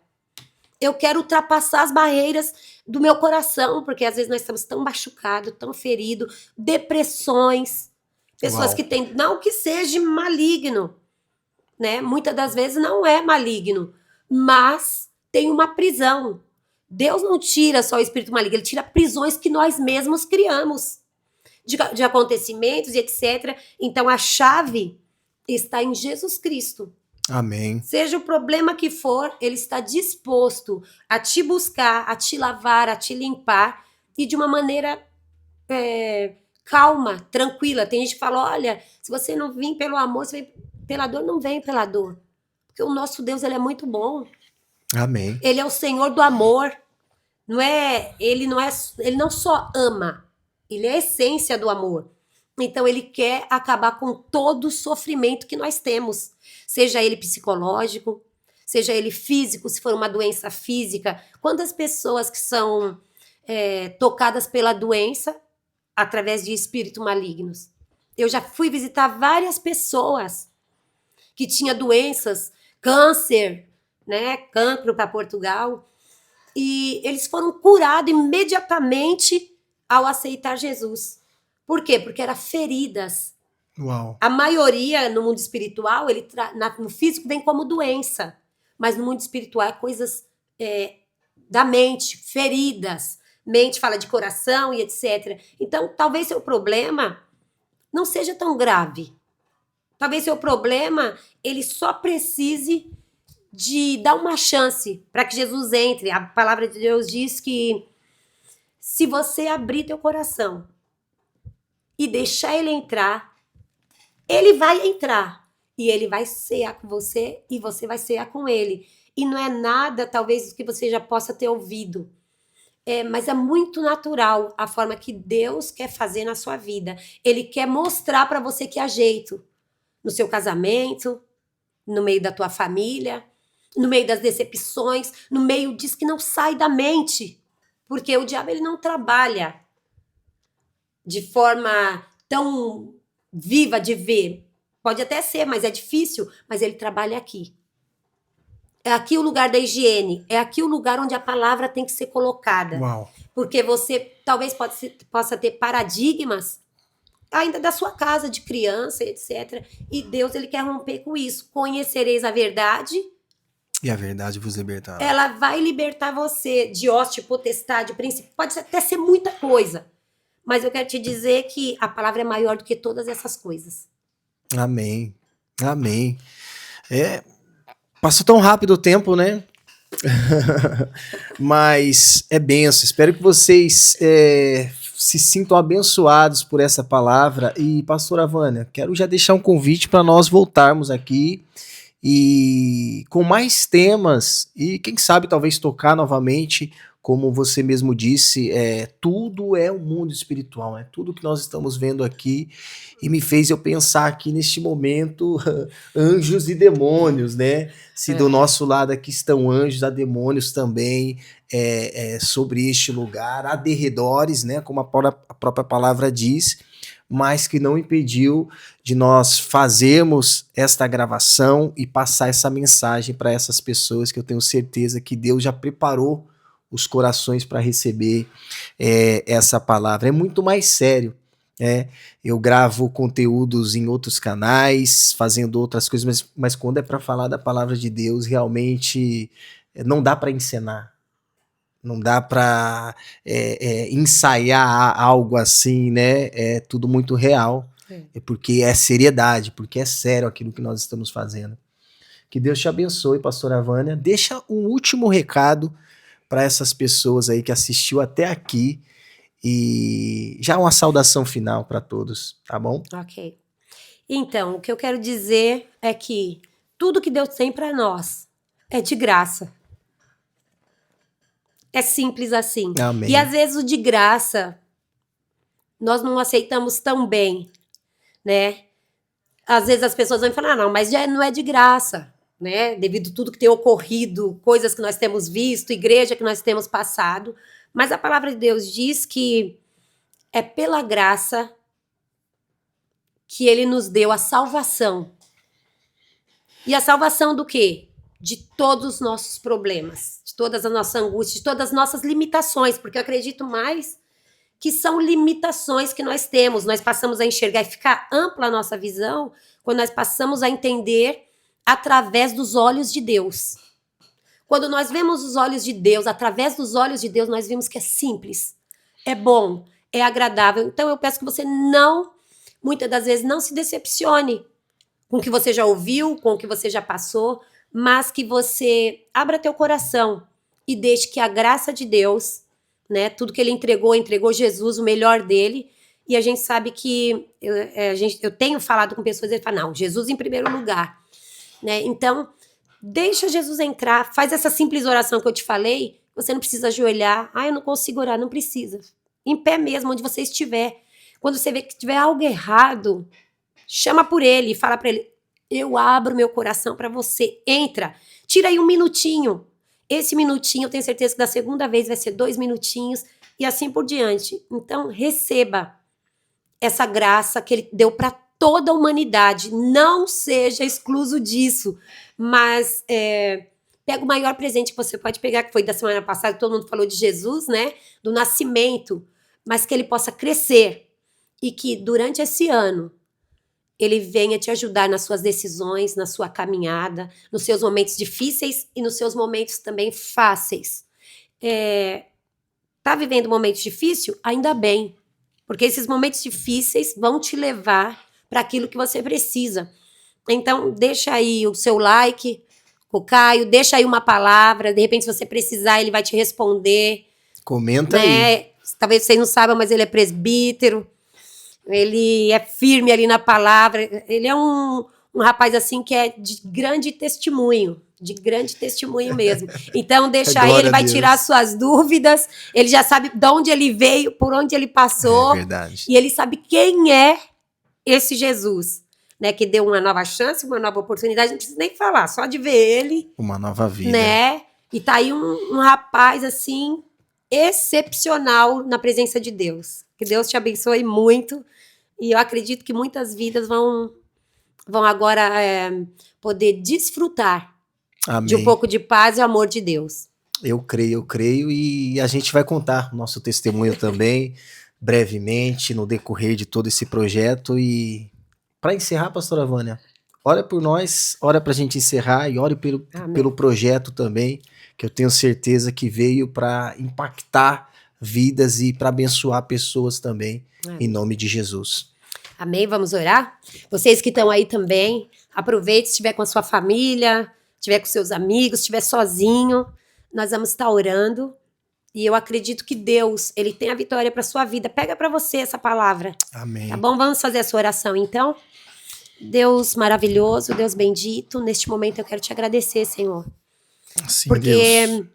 Eu quero ultrapassar as barreiras do meu coração, porque às vezes nós estamos tão machucados, tão feridos, depressões, pessoas que têm, não que seja maligno, né? Muitas das vezes não é maligno, mas tem uma prisão. Deus não tira só o espírito maligno, ele tira prisões que nós mesmos criamos, de acontecimentos e etc. Então a chave está em Jesus Cristo. Amém. Seja o problema que for, ele está disposto a te buscar, a te lavar, a te limpar e de uma maneira calma, tranquila. Tem gente que fala: olha, se você não vir pelo amor, você vem pela dor, não vem pela dor. Porque o nosso Deus, ele é muito bom. Amém. Ele é o Senhor do amor. Ele não só ama, ele é a essência do amor. Então ele quer acabar com todo o sofrimento que nós temos, seja ele psicológico, seja ele físico, se for uma doença física. Quantas pessoas que são tocadas pela doença através de espíritos malignos. Eu já fui visitar várias pessoas que tinham doenças, câncer, né, cancro para Portugal, e eles foram curados imediatamente ao aceitar Jesus. Por quê? Porque eram feridas. Uau. A maioria no mundo espiritual, no físico vem como doença, mas no mundo espiritual é coisas da mente, feridas. Mente fala de coração e etc. Então, talvez seu problema não seja tão grave. Talvez seu problema, ele só precise de dar uma chance para que Jesus entre. A palavra de Deus diz que se você abrir teu coração e deixar ele entrar, ele vai entrar. E ele vai cear com você e você vai cear com ele. E não é nada, talvez, que você já possa ter ouvido. Mas é muito natural a forma que Deus quer fazer na sua vida. Ele quer mostrar para você que há jeito. No seu casamento, no meio da tua família, no meio das decepções, no meio disso que não sai da mente. Porque o diabo ele não trabalha de forma tão viva de ver. Pode até ser, mas é difícil, mas ele trabalha aqui. É aqui o lugar da higiene, é aqui o lugar onde a palavra tem que ser colocada. Uau. Porque você talvez possa ter paradigmas ainda da sua casa, de criança, etc. E Deus ele quer romper com isso. Conhecereis a verdade. E a verdade vos libertará. Ela vai libertar você de hoste, potestade, princípio. Pode até ser muita coisa. Mas eu quero te dizer que a palavra é maior do que todas essas coisas. Amém. Amém. Passou tão rápido o tempo, né? Mas é benção. Espero que vocês se sintam abençoados por essa palavra. E, pastora Vânia, quero já deixar um convite para nós voltarmos aqui e com mais temas e quem sabe talvez tocar novamente, como você mesmo disse, tudo é um mundo espiritual, é tudo que nós estamos vendo aqui e me fez eu pensar aqui neste momento anjos e demônios, né? Se do nosso lado aqui estão anjos, há demônios também sobre este lugar, há derredores, né? Como a própria palavra diz, mas que não impediu de nós fazermos esta gravação e passar essa mensagem para essas pessoas que eu tenho certeza que Deus já preparou os corações para receber essa palavra. É muito mais sério. Eu gravo conteúdos em outros canais, fazendo outras coisas, mas quando é para falar da palavra de Deus, realmente não dá para encenar. Não dá para ensaiar algo assim, né? É tudo muito real. Porque é seriedade, porque é sério aquilo que nós estamos fazendo. Que Deus te abençoe, pastora Vânia. Deixa um último recado para essas pessoas aí que assistiu até aqui. E já uma saudação final para todos, tá bom? Ok. Então, o que eu quero dizer é que tudo que Deus tem para nós é de graça. É simples assim. Amém. E às vezes o de graça nós não aceitamos tão bem, né? Às vezes as pessoas vão falar, não, mas já não é de graça, né? Devido a tudo que tem ocorrido, coisas que nós temos visto, igreja que nós temos passado. Mas a palavra de Deus diz que é pela graça que ele nos deu a salvação. E a salvação do quê? De todos os nossos problemas, de todas as nossas angústias, de todas as nossas limitações, porque eu acredito mais que são limitações que nós temos. Nós passamos a enxergar e ficar ampla a nossa visão quando nós passamos a entender através dos olhos de Deus. Quando nós vemos os olhos de Deus, através dos olhos de Deus, nós vimos que é simples, é bom, é agradável. Então eu peço que você muitas das vezes, não se decepcione com o que você já ouviu, com o que você já passou, mas que você abra teu coração e deixe que a graça de Deus, né, tudo que ele entregou Jesus, o melhor dele, e a gente sabe que eu tenho falado com pessoas e ele fala, não, Jesus em primeiro lugar, né? Então, deixa Jesus entrar, faz essa simples oração que eu te falei, você não precisa ajoelhar, eu não consigo orar, não precisa, em pé mesmo, onde você estiver, quando você vê que tiver algo errado, chama por ele e fala para ele, eu abro meu coração para você, entra, tira aí um minutinho, esse minutinho eu tenho certeza que da segunda vez vai ser 2 minutinhos e assim por diante. Então receba essa graça que ele deu para toda a humanidade. Não seja excluso disso, mas pega o maior presente que você pode pegar, que foi da semana passada, todo mundo falou de Jesus, né? Do nascimento, mas que ele possa crescer e que durante esse ano ele venha te ajudar nas suas decisões, na sua caminhada, nos seus momentos difíceis e nos seus momentos também fáceis. Tá vivendo um momento difícil? Ainda bem, porque esses momentos difíceis vão te levar para aquilo que você precisa. Então, deixa aí o seu like, o Caio, deixa aí uma palavra, de repente, se você precisar, ele vai te responder. Comenta né? aí. Talvez vocês não saibam, mas ele é presbítero, ele é firme ali na palavra, ele é um rapaz assim que é de grande testemunho mesmo. Então, deixa aí, ele vai tirar suas dúvidas, ele já sabe de onde ele veio, por onde ele passou, É verdade. e ele sabe quem é esse Jesus, né, que deu uma nova chance, uma nova oportunidade, não precisa nem falar, só de ver ele. Uma nova vida. Né? E tá aí um rapaz, assim, excepcional na presença de Deus. Que Deus te abençoe muito. E eu acredito que muitas vidas vão agora poder desfrutar Amém. de um pouco de paz e amor de Deus. Eu creio, e a gente vai contar o nosso testemunho também, brevemente, no decorrer de todo esse projeto. E para encerrar, pastora Vânia, ora por nós, ora para a gente encerrar e ore pelo projeto também, que eu tenho certeza que veio para impactar vidas e para abençoar pessoas também, em nome de Jesus. Amém? Vamos orar? Vocês que estão aí também, aproveite, se estiver com a sua família, estiver com seus amigos, estiver sozinho, nós vamos estar orando. E eu acredito que Deus, ele tem a vitória para sua vida. Pega para você essa palavra. Amém. Tá bom? Vamos fazer essa oração então? Deus maravilhoso, Deus bendito, neste momento eu quero te agradecer, Senhor. Sim, porque Deus.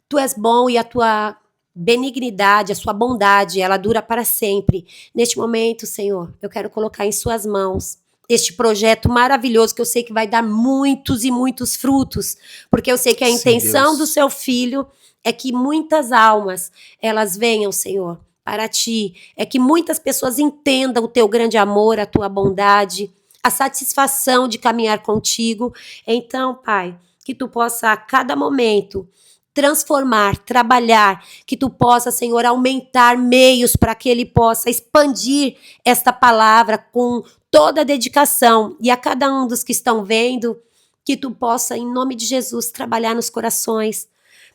Tu és bom e a tua benignidade, a sua bondade, ela dura para sempre. Neste momento, Senhor, eu quero colocar em suas mãos este projeto maravilhoso que eu sei que vai dar muitos e muitos frutos, porque eu sei que a intenção do seu filho é que muitas almas, elas venham, Senhor, para ti, é que muitas pessoas entendam o teu grande amor, a tua bondade, a satisfação de caminhar contigo. Então, Pai, que tu possa a cada momento transformar, trabalhar, que tu possa, Senhor, aumentar meios para que ele possa expandir esta palavra com toda a dedicação, e a cada um dos que estão vendo, que tu possa, em nome de Jesus, trabalhar nos corações,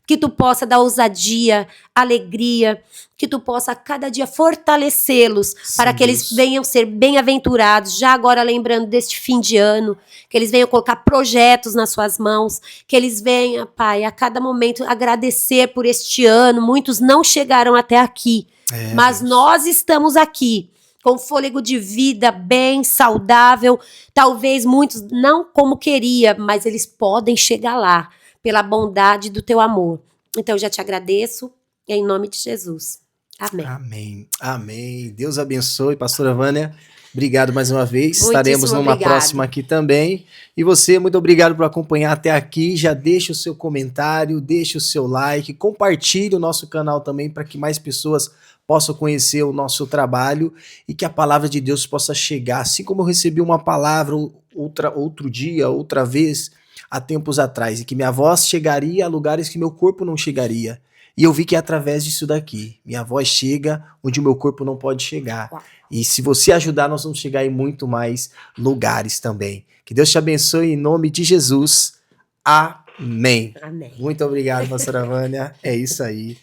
que tu possa dar ousadia, alegria, que tu possa a cada dia fortalecê-los para que eles venham ser bem-aventurados, já agora lembrando deste fim de ano, que eles venham colocar projetos nas suas mãos, que eles venham, Pai, a cada momento agradecer por este ano. Muitos não chegaram até aqui, mas Deus, nós estamos aqui com fôlego de vida, bem, saudável, talvez muitos não como queria, mas eles podem chegar lá, pela bondade do teu amor. Então, eu já te agradeço, em nome de Jesus. Amém. Amém. Amém. Deus abençoe, pastora Vânia. Obrigado mais uma vez. Muitíssimo Estaremos numa obrigado. próxima aqui também. E você, muito obrigado por acompanhar até aqui. Já deixa o seu comentário, deixa o seu like, compartilhe o nosso canal também para que mais pessoas possam conhecer o nosso trabalho e que a palavra de Deus possa chegar. Assim como eu recebi uma palavra outro dia, outra vez, há tempos atrás, e que minha voz chegaria a lugares que meu corpo não chegaria. E eu vi que é através disso daqui. Minha voz chega onde o meu corpo não pode chegar. E se você ajudar, nós vamos chegar em muito mais lugares também. Que Deus te abençoe em nome de Jesus. Amém. Amém. Muito obrigado, pastora Vânia. É isso aí.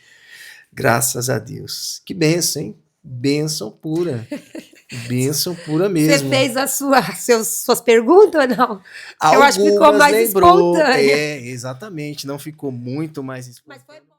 Graças a Deus. Que bênção, hein? Bênção pura. Bênção pura mesmo. Você fez suas perguntas ou não? Algumas eu acho que ficou mais espontânea. Exatamente. Não ficou muito mais espontânea. Mas foi bom.